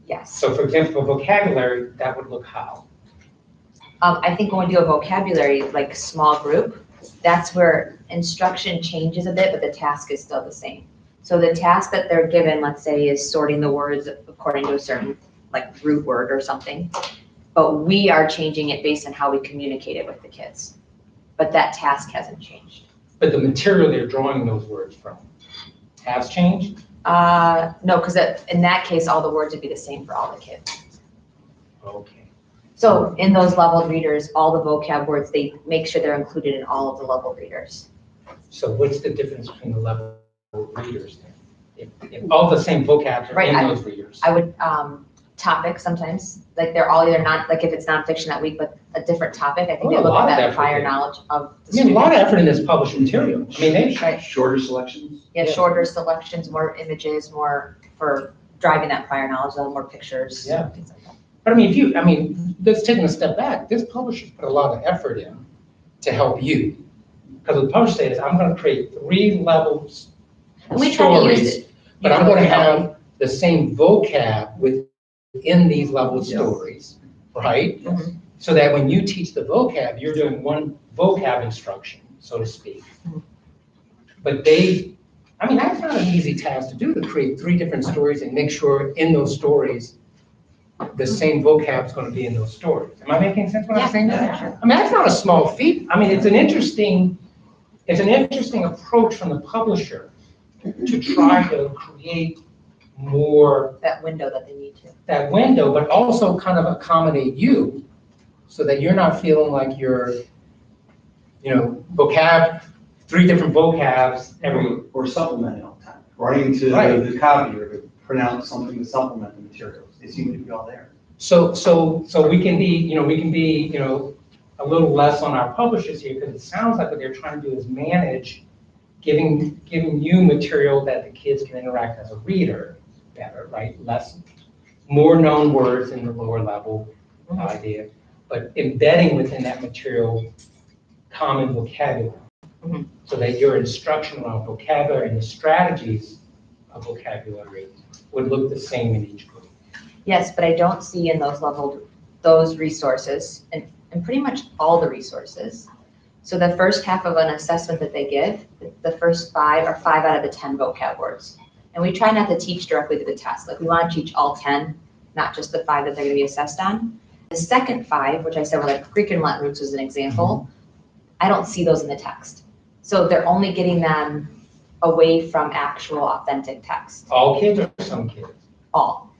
Yes. So for example, for vocabulary, that would look how? I think when we do a vocabulary, like small group, that's where instruction changes a bit, but the task is still the same. So the task that they're given, let's say, is sorting the words according to a certain like root word or something. But we are changing it based on how we communicate it with the kids. But that task hasn't changed. But the material they're drawing those words from has changed? No, because in that case, all the words would be the same for all the kids. Okay. So in those leveled readers, all the vocab words, they make sure they're included in all of the level readers. So what's the difference between the level readers then? If all the same vocabs are Right, in those readers? I would, topics sometimes, like they're all either not, like if it's nonfiction that week, but a different topic, I think they Oh, a look lot at of that effort prior there. knowledge of I the mean, a lot of student. effort in this published material. I mean, they, Right, Shorter selections? yeah, Yeah. shorter selections, more images, more for driving that prior knowledge, a little more pictures. Yeah. Things like that. but I mean, let's taking a step back, this publisher's put a lot of effort in to help you. Because what the publisher says, I'm gonna create 3 levels And of we try to use stories, it. but I'm gonna have the same vocab within these level Yeah. stories, right? Mhm. So that when you teach the vocab, you're doing one vocab instruction, so to speak. Mhm. But I mean, that's not an easy task to do, to create 3 different stories and make sure in those stories, the same vocab is gonna be in those stories. Am I making sense when I'm saying that? Yeah, sure. I mean, that's not a small feat. I mean, it's an interesting approach from the publisher to try to create more That window that they need to. that window, but also kind of accommodate you so that you're not feeling like you're, 3 different vocabs every, Or supplementing all the time, running to Right. the copier to print out something to supplement the materials. They seem to be all there. so we can be, a little less on our publishers here, because it sounds like what they're trying to do is manage giving you material that the kids can interact as a reader better, right? More known words in the lower level idea, but embedding within that material common vocabulary. Mhm. So that your instruction around vocabulary and the strategies of vocabulary would look the same in each group. Yes, but I don't see in those resources, and pretty much all the resources. So the first half of an assessment that they give, the first 5 are 5 out of the 10 vocab words. And we try not to teach directly to the test. Like we want to teach all 10, not just the 5 that they're going to be assessed on. The second 5, which I said were like Greek and Latin roots as an example, I don't see those in the text. So they're only getting them away from actual authentic text. All kids or some kids? All.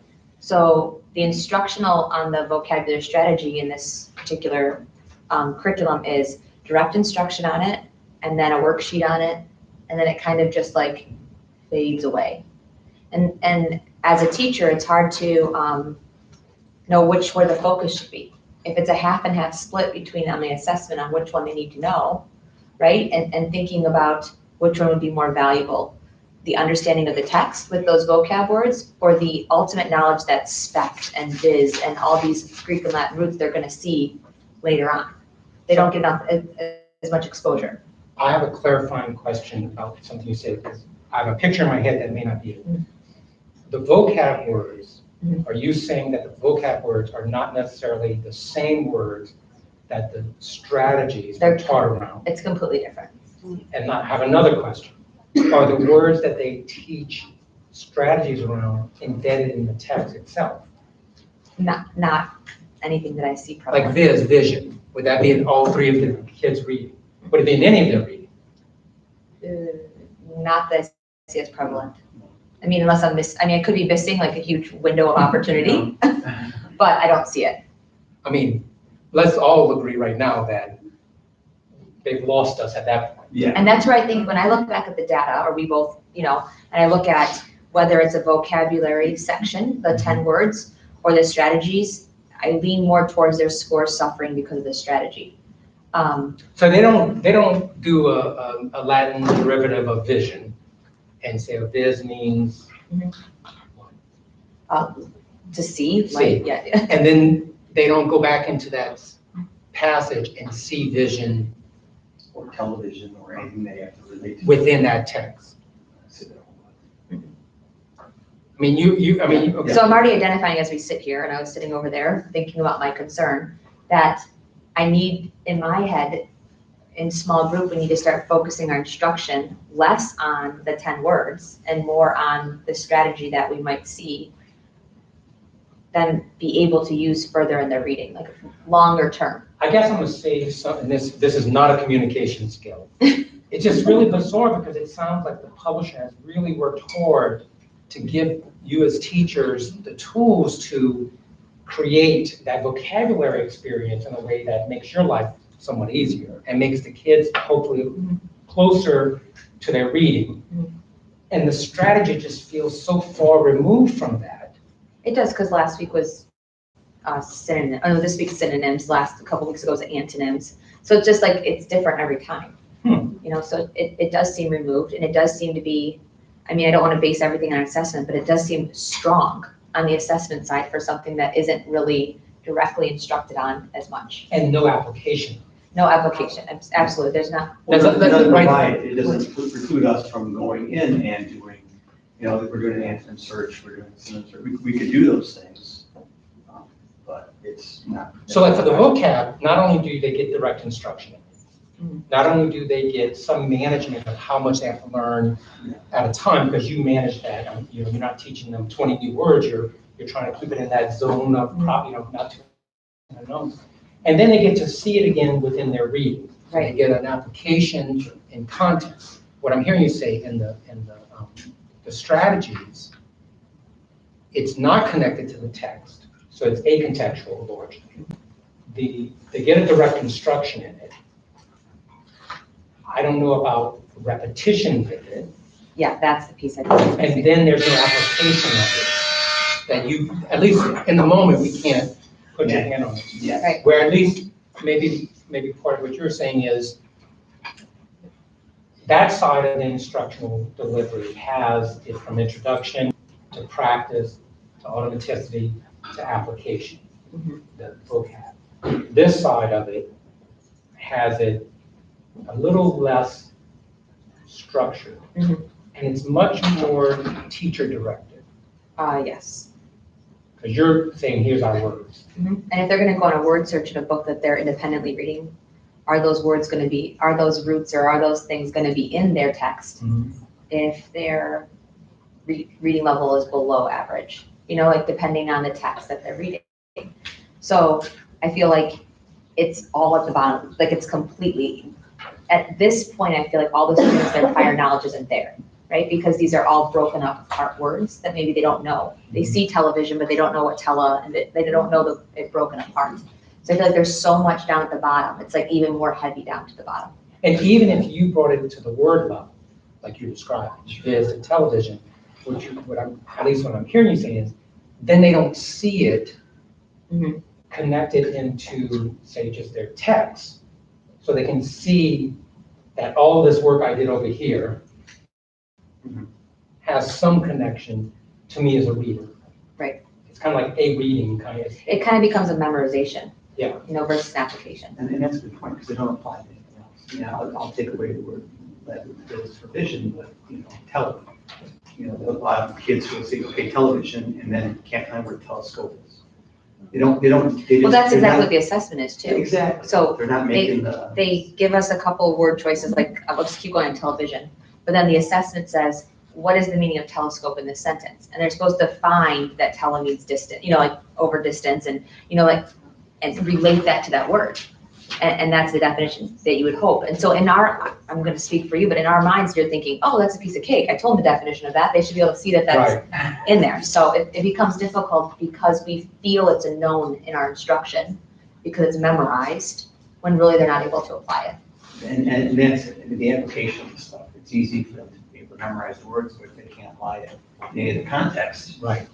So the instructional on the vocabulary strategy in this particular curriculum is direct instruction on it, and then a worksheet on it, and then it kind of just like fades away. And as a teacher, it's hard to know where the focus should be. If it's a half and half split between on the assessment on which one they need to know, right? And thinking about which one would be more valuable, the understanding of the text with those vocab words, or the ultimate knowledge that spec and viz and all these Greek and Latin roots they're gonna see later on. They don't get as much exposure. I have a clarifying question about something you said, because I have a picture in my head that may not be it. The vocab words, are you saying that the vocab words are not necessarily the same words that the strategies are taught around? It's completely different. And not have another question. Are the words that they teach strategies around embedded in the text itself? Not anything that I see Like prevalent. vision, would that be in all 3 of the kids' reading? Would it be in any of their reading? Not that I see as prevalent. I mean, unless I could be missing like a huge window of opportunity, but I don't see it. I mean, let's all agree right now that they've lost us at that point. Yeah. And that's where I think when I look back at the data, or we both, and I look at whether it's a vocabulary section, the 10 words, or the strategies, I lean more towards their scores suffering because of the strategy. So they don't do a Latin derivative of vision and say viz means, To see, See. right? Yeah. and then they don't go back into that passage and see vision Or television or anything they have to relate to. within that text. I mean, okay. So I'm already identifying as we sit here, and I was sitting over there thinking about my concern, that I need, in my head, in small group, we need to start focusing our instruction less on the 10 words and more on the strategy that we might see them be able to use further in their reading, like longer term. I guess I'm gonna say something, this is not a communication skill. It's just really bizarre because it sounds like the publisher has really worked hard to give you as teachers the tools to create that vocabulary experience in a way that makes your life somewhat easier and makes the kids hopefully closer to their reading. And the strategy just feels so far removed from that. It does, because last week was synonym, oh no, this week's synonyms, a couple weeks ago was antonyms. So it's just like, it's different every time. You know, so it does seem removed, and it does seem to be, I mean, I don't want to base everything on assessment, but it does seem strong on the assessment side for something that isn't really directly instructed on as much. And no application. No application, absolutely, there's not. That's right. It doesn't preclude us from going in and doing, you know, if we're doing an antonym search, we're doing synonym search, we could do those things. But it's not. So like for the vocab, not only do they get direct instruction, not only do they get some management of how much they have to learn at a time, because you manage that. You know, you're not teaching them 20 new words. You're trying to keep it in that zone of not too unknown. And then they get to see it again within their reading. So they get an application in context. What I'm hearing you say in the strategies, it's not connected to the text, so it's acontextual largely. They get a direct instruction in it. I don't know about repetition with it. Yeah, that's the piece I think. And then there's no application of it that you, at least in the moment, we can't put your hand on it. Yes. Right. Where at least maybe part of what you're saying is that side of the instructional delivery has it from introduction to practice to automaticity to application, the vocab. This side of it has it a little less structured, and it's much more teacher directed. Yes. Because you're saying, here's our words. And if they're going to go on a word search in a book that they're independently reading, are those words going to be, are those roots or are those things going to be in their text if their reading level is below average? You know, like depending on the text that they're reading. So I feel like it's all at the bottom, like it's completely, at this point, I feel like all the students, their prior knowledge isn't there, right? Because these are all broken up apart words that maybe they don't know. They see television, but they don't know what and they don't know it broken apart. So I feel like there's so much down at the bottom. It's like even more heavy down to the bottom. And even if you brought it to the word level, like you described, there's the television, at least what I'm hearing you say is, then they don't see it connected into, say, just their text. So they can see that all this work I did over here has some connection to me as a reader. Right. It's kind of like a reading kind of. It kind of becomes a memorization. Yeah. You know, versus an application. And that's a good point, because they don't apply to anything else. You know, I'll take away the word that is for vision, but, you know, television. You know, a lot of kids will say, okay, television, and then can't find where telescope is. They don't. Well, that's exactly what the assessment is too. Exactly. So they're not making the. They give us a couple word choices, like, let's keep going on television. But then the assessment says, what is the meaning of telescope in this sentence? And they're supposed to find that tele means distant, you know, like over distance and, you know, like, and relate that to that word. And that's the definition that you would hope. And so I'm going to speak for you, but in our minds, you're thinking, oh, that's a piece of cake. I told them the definition of that. They should be able to see that that's in there. So it becomes difficult because we feel it's a known in our instruction because it's memorized when really they're not able to apply it. And that's the application stuff. It's easy for them to be able to memorize the words, but if they can't apply it in any of the context, Right.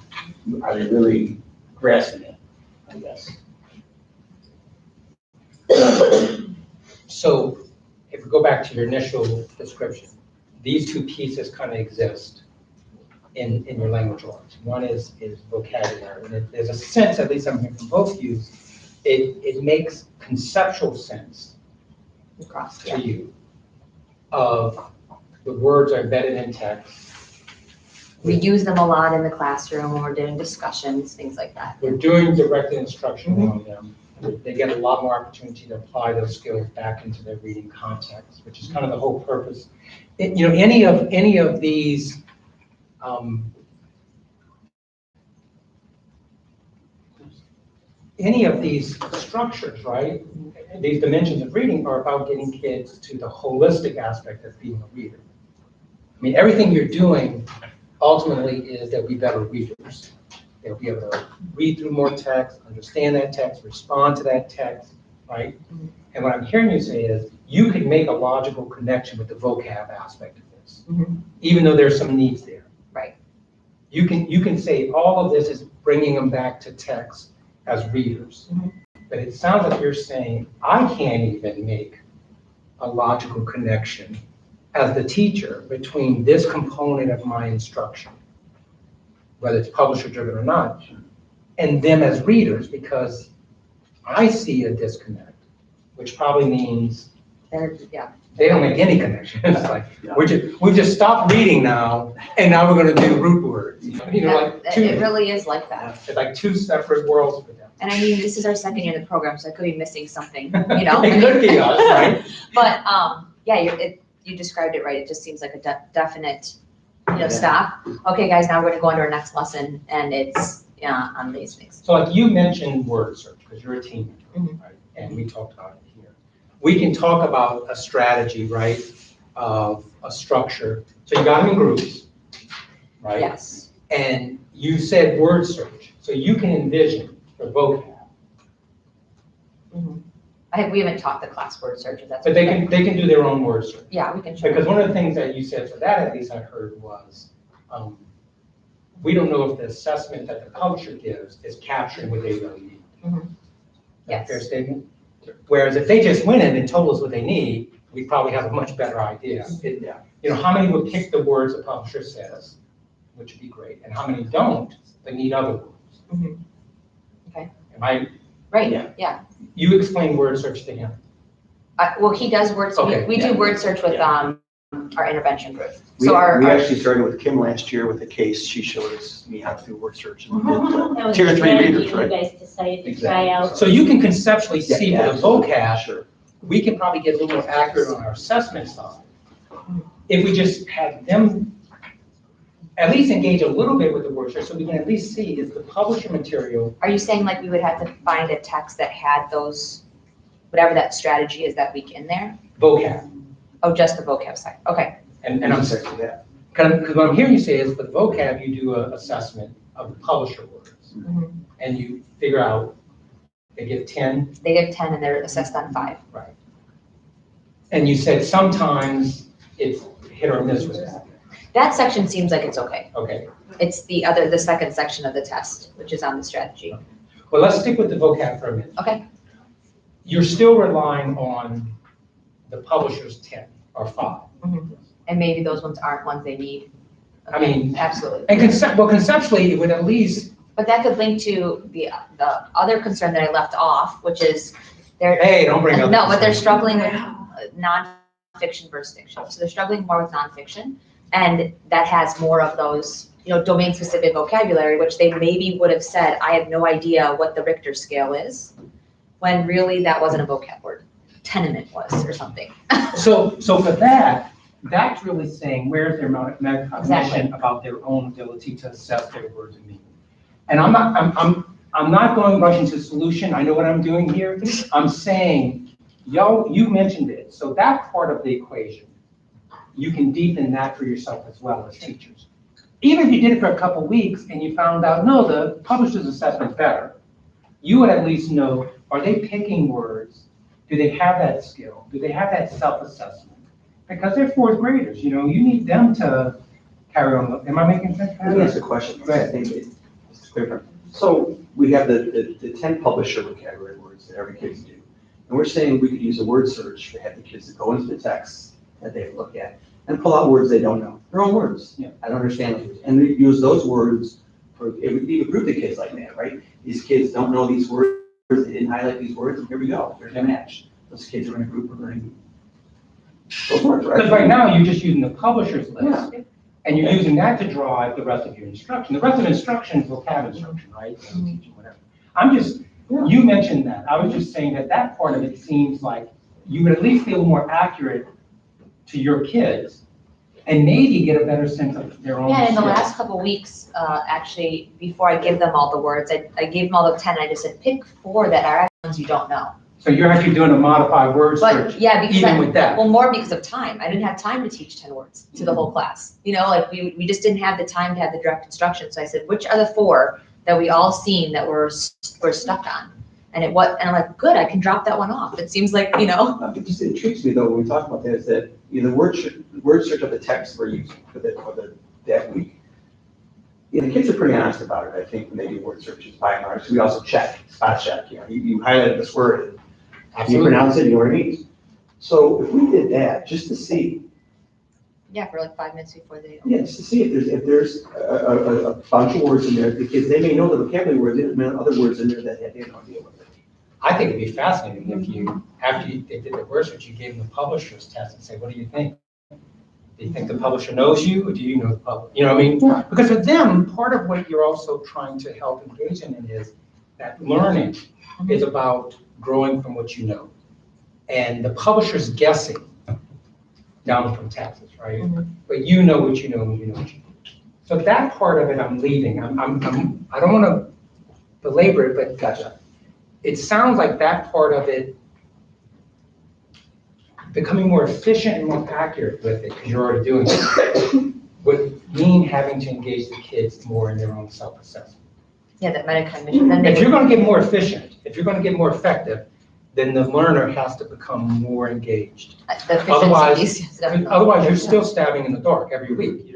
Are they really grasping it, I guess? So if we go back to your initial description, these two pieces kind of exist in your language arts. One is vocabulary, and there's a sense, at least I'm hearing from both of you, it makes conceptual sense to you of the words are embedded in text. We use them a lot in the classroom when we're doing discussions, things like that. We're doing directed instruction on them. They get a lot more opportunity to apply those skills back into their reading context, which is kind of the whole purpose. Any of these, structures, right? These dimensions of reading are about getting kids to the holistic aspect of being a reader. I mean, everything you're doing ultimately is they'll be better readers. They'll be able to read through more text, understand that text, respond to that text, right? And what I'm hearing you say is you could make a logical connection with the vocab aspect of this, even though there's some needs there. Right. You can say all of this is bringing them back to text as readers. But it sounds like you're saying, I can't even make a logical connection as the teacher between this component of my instruction, whether it's publisher driven or not, and them as readers, because I see a disconnect, which probably means they don't make any connection. It's like, we've just stopped reading now, and now we're gonna do root words. It really is like that. It's like two separate worlds for them. And I mean, this is our second year in the program, so I could be missing something, It could be us, right? But, yeah, you described it right. It just seems like a definite, stop. Okay, guys, now we're gonna go into our next lesson, and it's, on these things. So like you mentioned word search, because you're a team member, right? And we talked about it here. We can talk about a strategy, right, of a structure. So you got them in groups, right? Yes. And you said word search, so you can envision the vocab. We haven't taught the class word search, if that's. But they can do their own word search. Yeah, we can show. Because one of the things that you said for that, at least I heard, was we don't know if the assessment that the publisher gives is capturing what they really need. Yes. Fair statement? Whereas if they just went in and told us what they need, we'd probably have a much better idea. How many would pick the words the publisher says, which would be great, and how many don't, they need other words. Okay. Am I? Right, yeah. You explain word search to him. Well, he does word, Okay. we do word search with our intervention group. We So our actually started with Kim last year with a case. She showed me how to do word search. And we did, That was tier 3 strategy readers, you right? guys decided to Exactly. try out. So you can conceptually see Yeah, for the vocab, Sure. we can probably get a little more accurate on our assessment side. If we just had them at least engage a little bit with the word search, so we can at least see is the publisher material. Are you saying like we would have to find a text that had those, whatever that strategy is that week in there? Vocab. Oh, just the vocab side, okay. And I'm saying that. Because what I'm hearing you say is for the vocab, you do an assessment of the publisher words. And you figure out, they get 10. They get 10 and they're assessed on 5. Right. And you said sometimes it's hit or miss with that. That section seems like it's okay. Okay. It's the second section of the test, which is on the strategy. Well, let's stick with the vocab for a minute. Okay. You're still relying on the publisher's 10 or 5. And maybe those ones aren't ones they need. I mean, Absolutely. and conceptually, it would at least. But that could link to the other concern that I left off, which is they're. Hey, don't bring up. No, but they're struggling with nonfiction versus fiction. So they're struggling more with nonfiction. And that has more of those, domain-specific vocabulary, which they maybe would have said, I have no idea what the Richter scale is, when really that wasn't a vocab word. Tenement was, or something. So for that, that's really saying where's their metacognition Exactly. about their own ability to assess their words and meaning. And I'm not going rush into solution. I know what I'm doing here. I'm saying, you mentioned it. So that part of the equation, you can deepen that for yourself as well as teachers. Even if you did it for a couple of weeks and you found out, no, the publisher's assessment's better, you would at least know, are they picking words? Do they have that skill? Do they have that self-assessment? Because they're fourth graders, you need them to carry on. Am I making sense? Let me ask a question. Go ahead. It's clear. So we have the 10 publisher vocabulary words that every kid's do. And we're saying we could use a word search to have the kids go into the text that they look at and pull out words they don't know. Their own words. Yeah. I don't understand those words. And we use those words it would be a group of kids like that, right? These kids don't know these words, they didn't highlight these words, and here we go, there's a match. Those kids are in a group of learning those words, right? Because right now, you're just using the publisher's list. And you're using that to drive the rest of your instruction. The rest of the instruction is vocab instruction, right? Teaching, whatever. You mentioned that. I was just saying that part of it seems like you would at least be a little more accurate to your kids and maybe get a better sense of their own. Yeah, in the skills. last couple of weeks, actually, before I give them all the words, I gave them all the 10, I just said, pick 4 that are ones you don't know. So you're actually doing a modified word search, But, yeah, because even with that. well, more because of time. I didn't have time to teach 10 words to the whole class. You know, like we just didn't have the time to have the direct instruction. So I said, which are the 4 that we all seen that we're stuck on? And I'm like, good, I can drop that one off. It seems like, you know. It just intrigues me though, when we talk about that, is that, the word search of the text we're using for that week. The kids are pretty honest about it, I think, when they do word searches by and large. We also spot check, you highlighted this word, and you pronounce it, you know what it means. So if we did that, just to see. Yeah, for like 5 minutes before they. Yeah, just to see if there's a bunch of words in there, the kids, they may know the vocabulary words, there may other words in there that they have no idea what they mean. I think it'd be fascinating if after they did the word search, you gave them the publisher's test and say, what do you think? Do you think the publisher knows you, or do you know the publisher? You know what I mean? Yeah. Because for them, part of what you're also trying to help engage them in is that learning is about growing from what you know. And the publisher's guessing down from Texas, right? Mm-hmm. But you know what you know, and you know what you know. So that part of it I'm leaving. I don't want to belabor it, but gotcha. It sounds like that part of it, becoming more efficient and more accurate with it, because you're already doing it, would mean having to engage the kids more in their own self-assessment. Yeah, that metacognition. If you're going to get more efficient, if you're going to get more effective, then the learner has to become more engaged. Otherwise you're still stabbing in the dark every week.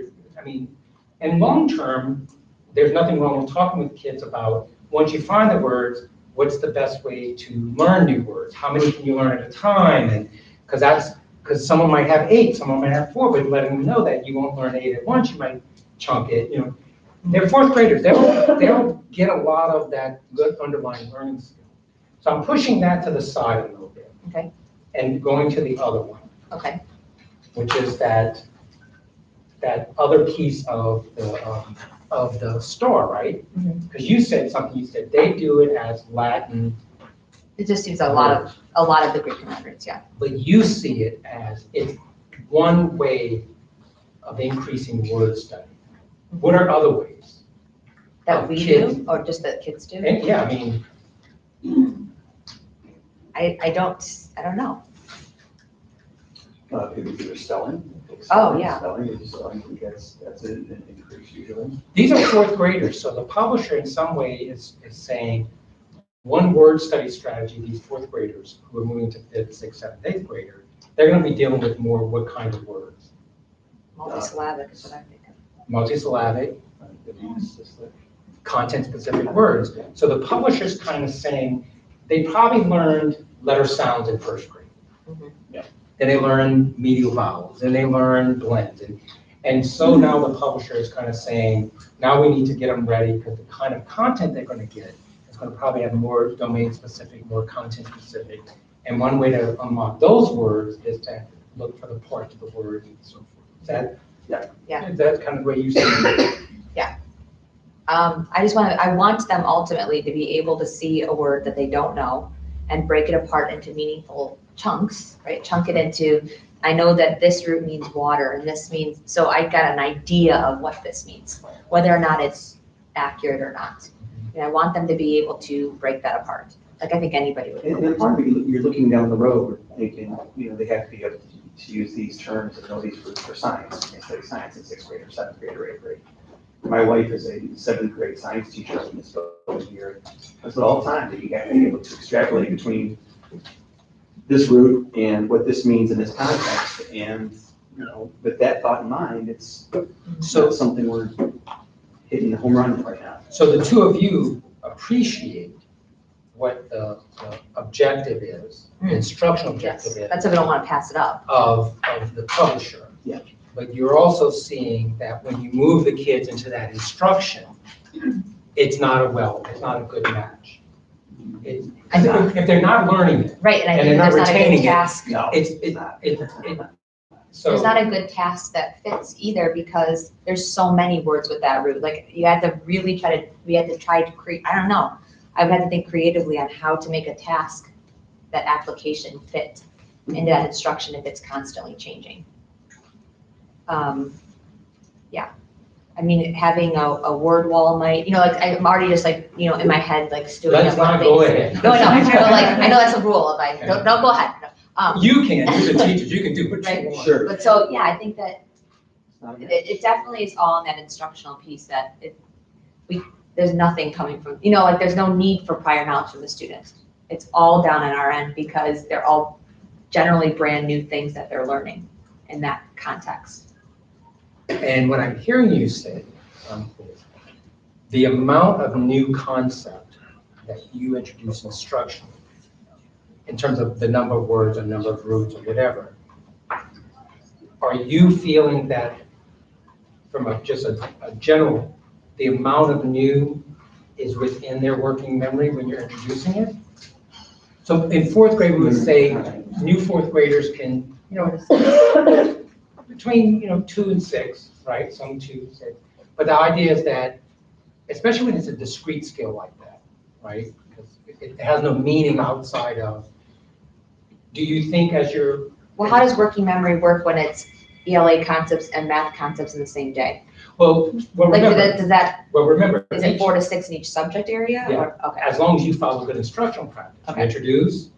And long term, there's nothing wrong with talking with kids about, once you find the words, what's the best way to learn new words? How many can you learn at a time? And because someone might have 8, someone might have 4, but letting them know that you won't learn 8 at once, you might chunk it. They're 4th graders. They'll get a lot of that good underlying learning skill. So I'm pushing that to the side a little bit. Okay. And going to the other one. Okay. Which is that other piece of the store, right? Because you said something. You said they do it as Latin. It just seems a lot of the Greek conundrums, yeah. But you see it as it's one way of increasing word study. What are other ways? That we do, or just that kids do? And, yeah, I mean. I don't know. Maybe through spelling. Oh, yeah. Spelling, I think that's an increase usually. These are 4th graders, so the publisher in some way is saying, one word study strategy, these 4th graders who are moving to 5th, 6th, 7th, 8th grader, they're going to be dealing with more what kind of words? Multisyllabic is what I think of. Multisyllabic, content-specific words. So the publisher's kind of saying, they probably learned letter sounds in 1st grade. Mm-hmm. Yeah. Then they learn medial vowels, and they learn blends. And so now the publisher is kind of saying, now we need to get them ready, because the kind of content they're going to get is going to probably have more domain-specific, more content-specific. And one way to unlock those words is to look for the part of the word and so forth. Is that, yeah. Is that kind of the way you see it? Yeah. I want them ultimately to be able to see a word that they don't know and break it apart into meaningful chunks, right? Chunk it into, I know that this root means water and this means, so I got an idea of what this means, whether or not it's accurate or not. And I want them to be able to break that apart. Like I think anybody would. And part of it, you're looking down the road thinking, they have to be able to use these terms and know these for science. They study science in 6th grade or 7th grade or 8th grade. My wife is a 7th grade science teacher in this building here. That's what all the time, that you have to be able to extrapolate between this root and what this means in this context. And, with that thought in mind, it's something we're hitting the home run right now. So the two of you appreciate what the objective is, the instructional objective is. That's if we don't want to pass it up. Of the publisher. Yeah. But you're also seeing that when you move the kids into that instruction, it's not a good match. If they're not learning it, right, and I and think they're not there's not a retaining good task. No, There's So, not a good task that fits either because there's so many words with that root. Like you had to really we had to try to create, I don't know. I would have to think creatively on how to make a task, that application fit into that instruction if it's constantly changing. Yeah. I mean, having a word wall might, like I'm already just like, in my head, like stewing let's up on not go things. ahead. No, but like, I know that's a rule. If I don't go ahead. You can, you're the teachers, you can do what Right. you want. Sure. But so, yeah, I think that It's not a match. it definitely is all in that instructional piece that there's nothing coming from, like there's no need for prior knowledge from the students. It's all down on our end because they're all generally brand new things that they're learning in that context. And what I'm hearing you say, is the amount of new concept that you introduce instruction, in terms of the number of words or number of roots or whatever, are you feeling that from just a general, the amount of new is within their working memory when you're introducing it? So in fourth grade, we would say new fourth graders can, between, 2 and 6, right? Some 2, 6. But the idea is that, especially when it's a discrete skill like that, right? Because it has no meaning outside of, do you think as you're. Well, how does working memory work when it's ELA concepts and math concepts in the same day? Well, Like, remember, remember. is it 4 to 6 in each subject area? Yeah. Or- Okay. As long as you follow good instructional practice. You Okay. introduce,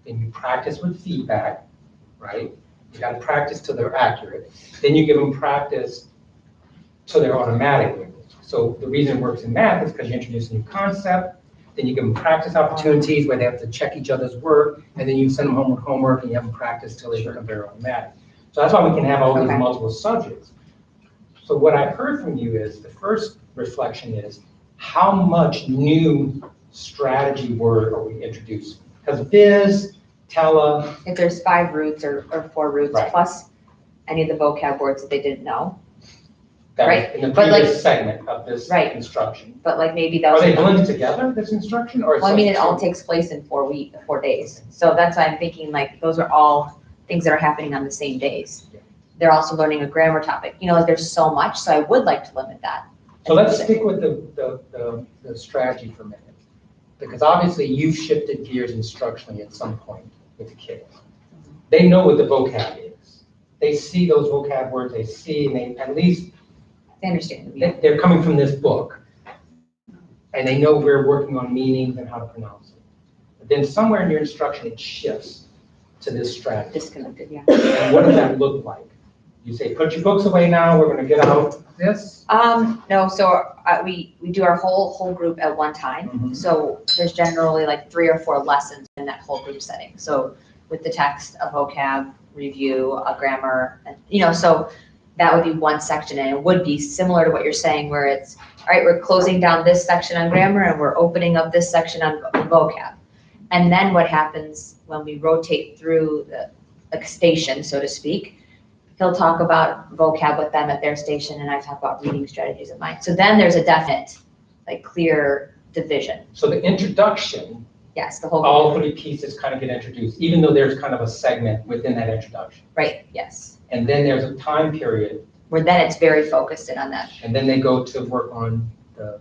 then you practice with feedback, right? You gotta practice till they're accurate. Then you give them practice till they're automatic. So the reason it works in math is because you introduce a new concept, then you give them practice opportunities where they have to check each other's work, and then you send them home with homework and you have them practice till they become very automatic. So that's why we can have all these Okay. multiple subjects. So what I've heard from you is, the first reflection is, how much new strategy word are we introducing? Because biz, tele, If there's 5 roots or 4 roots Right. plus any of the vocab words that they didn't know, that Right, was in the but like- previous segment of this Right. instruction. but like maybe Are those. they blended together, this instruction, or? Well, I mean, it all takes. takes place in 4 days. So that's why I'm thinking like, those are all things that are happening on the same days. They're also learning a grammar topic. Like there's so much, so I would like to limit that. So let's stick with the strategy for a minute. Because obviously you've shifted gears instructionally at some point with the kids. They know what the vocab is. They see those vocab words, they see, and they, at least, I understand. Yeah. they're coming from this book. And they know we're working on meanings and how to pronounce it. But then somewhere in your instruction, it shifts to this strategy. Disconnected, yeah. And what does that look like? You say, put your books away now, we're gonna get out this? No, so we do our whole group at one time. Mhm. So there's generally like 3 or 4 lessons in that whole group setting. So with the text, a vocab review, a grammar, and, so that would be one section, and it would be similar to what you're saying, where it's, all right, we're closing down this section on grammar and we're opening up this section on vocab. And then what happens when we rotate through the like station, so to speak, he'll talk about vocab with them at their station, and I talk about reading strategies at mine. So then there's a definite, like clear division. So the introduction, Yes, the whole, all 3 pieces kind of get introduced, even though there's kind of a segment within that introduction. right, yes. And then there's a time period, Where then it's very focused in on that and then they go to work on the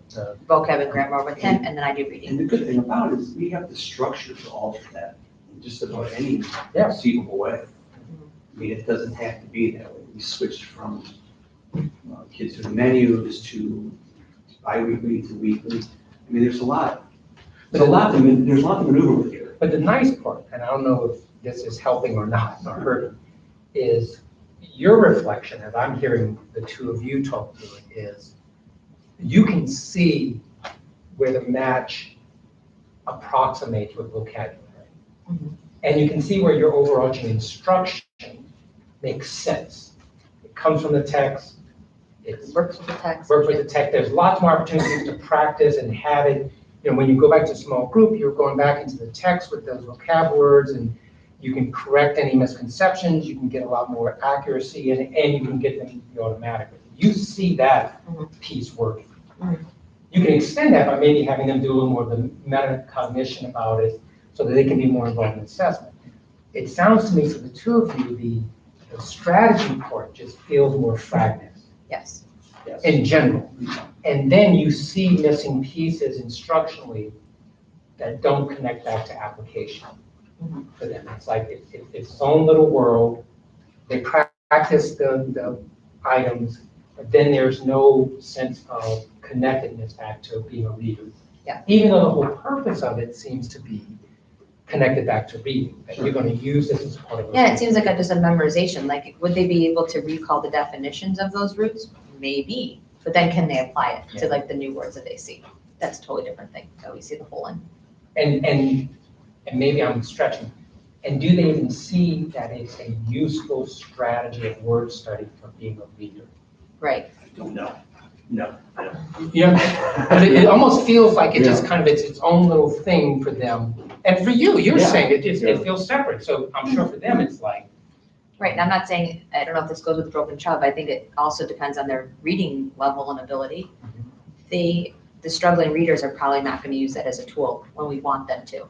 vocab and grammar with him, and then I do And reading. the good thing about it is we have the structure to alter that in just about any Yeah. conceivable way. I mean, it doesn't have to be that way. We switched from kids to the menus to bi-weekly to weekly. I mean, there's a lot to maneuver with here. But the nice part, and I don't know if this is helping or not, or hurting, is your reflection, as I'm hearing the 2 of you talk through it, is you can see where the match approximates with vocabulary. Mhm. And you can see where your overarching instruction makes sense. It comes from the text, it Works with the text. works with the text. There's lots more opportunities to practice and have it. When you go back to a small group, you're going back into the text with those vocab words, and you can correct any misconceptions, you can get a lot more accuracy, and you can get them automatically. You see that piece working. Mhm. You can extend that by maybe having them do a little more of the metacognition about it, so that they can be more involved in assessment. It sounds to me, for the 2 of you, The strategy part just feels more fragmented Yes. in general. And then you see missing pieces instructionally that don't connect back to application for them. It's like it's its own little world. They practice the items, but then there's no sense of connectedness back to being a reader. Yeah. Even though the whole purpose of it seems to be connected back to reading, that you're going to use this as part of. Yeah, it seems like just a memorization. Like, would they be able to recall the definitions of those roots? Maybe, but then can they apply it to like the new words that they see? That's a totally different thing that we see the whole in. And maybe I'm stretching. And do they even see that it's a useful strategy of word study for being a reader? Right. I don't know. No, I don't. Yeah, but it almost feels like it just kind of, it's its own little thing for them. And for you, you're saying it feels separate. So I'm sure for them, it's like. Right, and I'm not saying, I don't know if this goes with the broken child, but I think it also depends on their reading level and ability. The struggling readers are probably not going to use that as a tool when we want them to.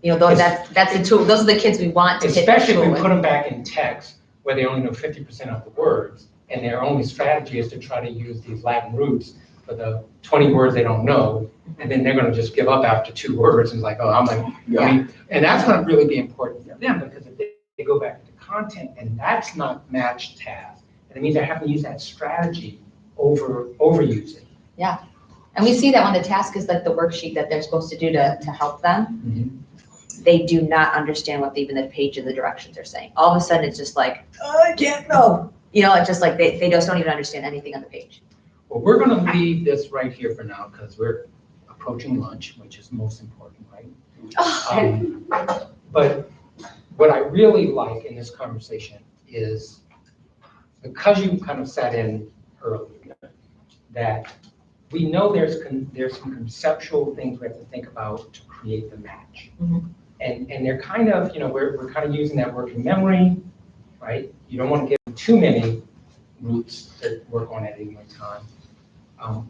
You know, that's the tool, those are the kids we want to hit. Especially if we put them back in text where they only know 50% of the words, and their only strategy is to try to use these Latin roots for the 20 words they don't know, and then they're gonna just give up after 2 words and like, oh, I'm like, I mean, and that's gonna really be important for them, because if they go back to the content and that's not matched task, and it means they have to use that strategy overusing. Yeah, and we see that when the task is like the worksheet that they're supposed to do to help them, they do not understand what even the page of the directions are saying. All of a sudden, it's just like, oh, I can't know. You know, it's just like they just don't even understand anything on the page. Well, we're gonna leave this right here for now, because we're approaching lunch, which is most important, right? But what I really like in this conversation is, because you kind of sat in earlier, that we know there's some conceptual things we have to think about to create the match. And they're kind of, we're kind of using that working memory, right? You don't want to give them too many roots to work on at any one time.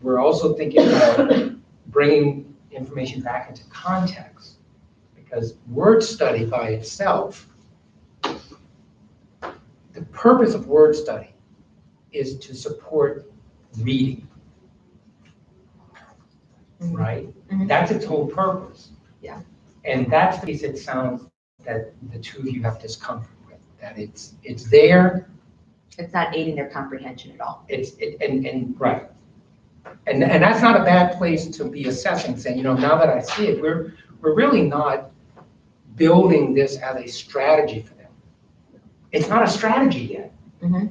We're also thinking about bringing information back into context, because word study by itself, the purpose of word study is to support reading, right? That's its whole purpose. Yeah. And that's the piece it sounds that the two of you have discomfort with, that it's there. It's not aiding their comprehension at all. Right. And that's not a bad place to be assessing, saying, now that I see it, we're really not building this as a strategy for them. It's not a strategy yet. No.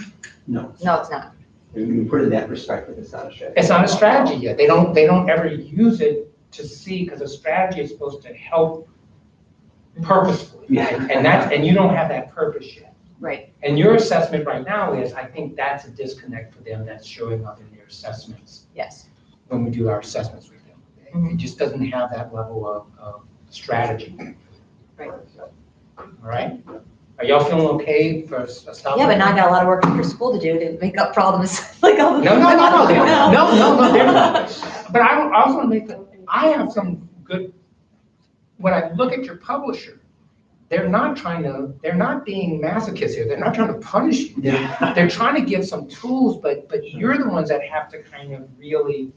No, it's not. When you put it in that perspective, it's not a strategy. It's not a strategy yet. They don't ever use it to see, because a strategy is supposed to help purposefully. Yeah. And you don't have that purpose yet. Right. And your assessment right now is, I think that's a disconnect for them that's showing up in their assessments. Yes. When we do our assessments with them. It just doesn't have that level of strategy. Right. All right? Are y'all feeling okay for a stop? Yeah, but now I got a lot of work for school to do to make up for all the mistakes. Like all the No, they're not. But I also want to make I have some good, when I look at your publisher, they're not being masochists here. They're not trying to punish you. Yeah. They're trying to give some tools, but you're the ones that have to kind of really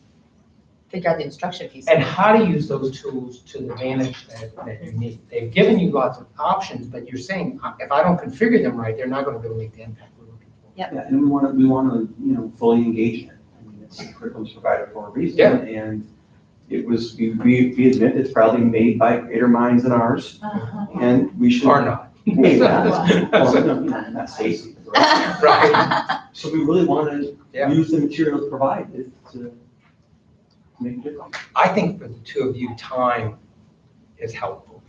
figure out the instruction piece. and how to use those tools to the advantage that you need. They've given you lots of options, but you're saying, if I don't configure them right, they're not going to really make the impact we're looking for. Yep. Yeah, and we want to, fully engage in it. I mean, it's curriculum's provided for a reason, and it was, we admit it's probably made by greater minds than ours, and we should. Or not. Maybe not. Well, no, not Stacy. Right. So we really want to Yeah. use the materials provided to make a difference. I think for the two of you, time is helpful.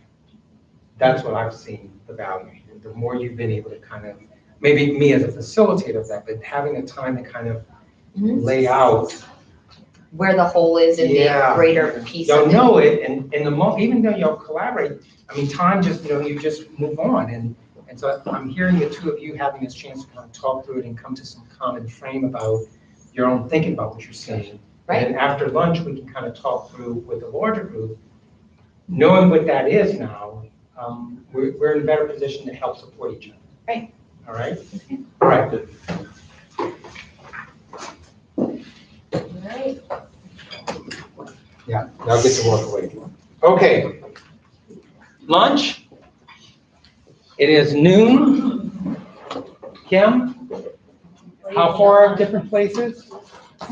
That's what I've seen the value here. The more you've been able to kind of, maybe me as a facilitator of that, but having the time to kind of lay out. Where the whole is in the greater piece. Y'all know it, and even though y'all collaborate, I mean, time just, you just move on. And so I'm hearing the two of you having this chance to kind of talk through it and come to some common frame about your own thinking about what you're saying. Right. And after lunch, we can kind of talk through with the larger group, knowing what that is now, we're in a better position to help support each other. Right. All right? All right, good. Right. Yeah, now get to work away. Okay. Lunch. It is noon. Kim, how far are different places?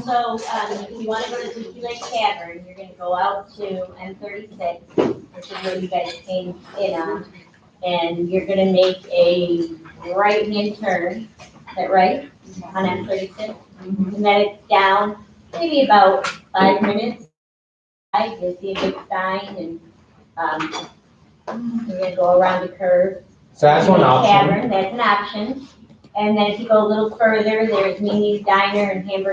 So, if you wanna go to Leaky Lake Tavern, you're gonna go out to M36, which is where you guys came in on. And you're gonna make a right-hand turn, is that right? On M36? And then it's down, maybe about 5 minutes. You'll see a big sign and, you're gonna go around the curve. So that's one option. Tavern, that's an option. And then if you go a little further, there's Mimi's Diner and Hamburger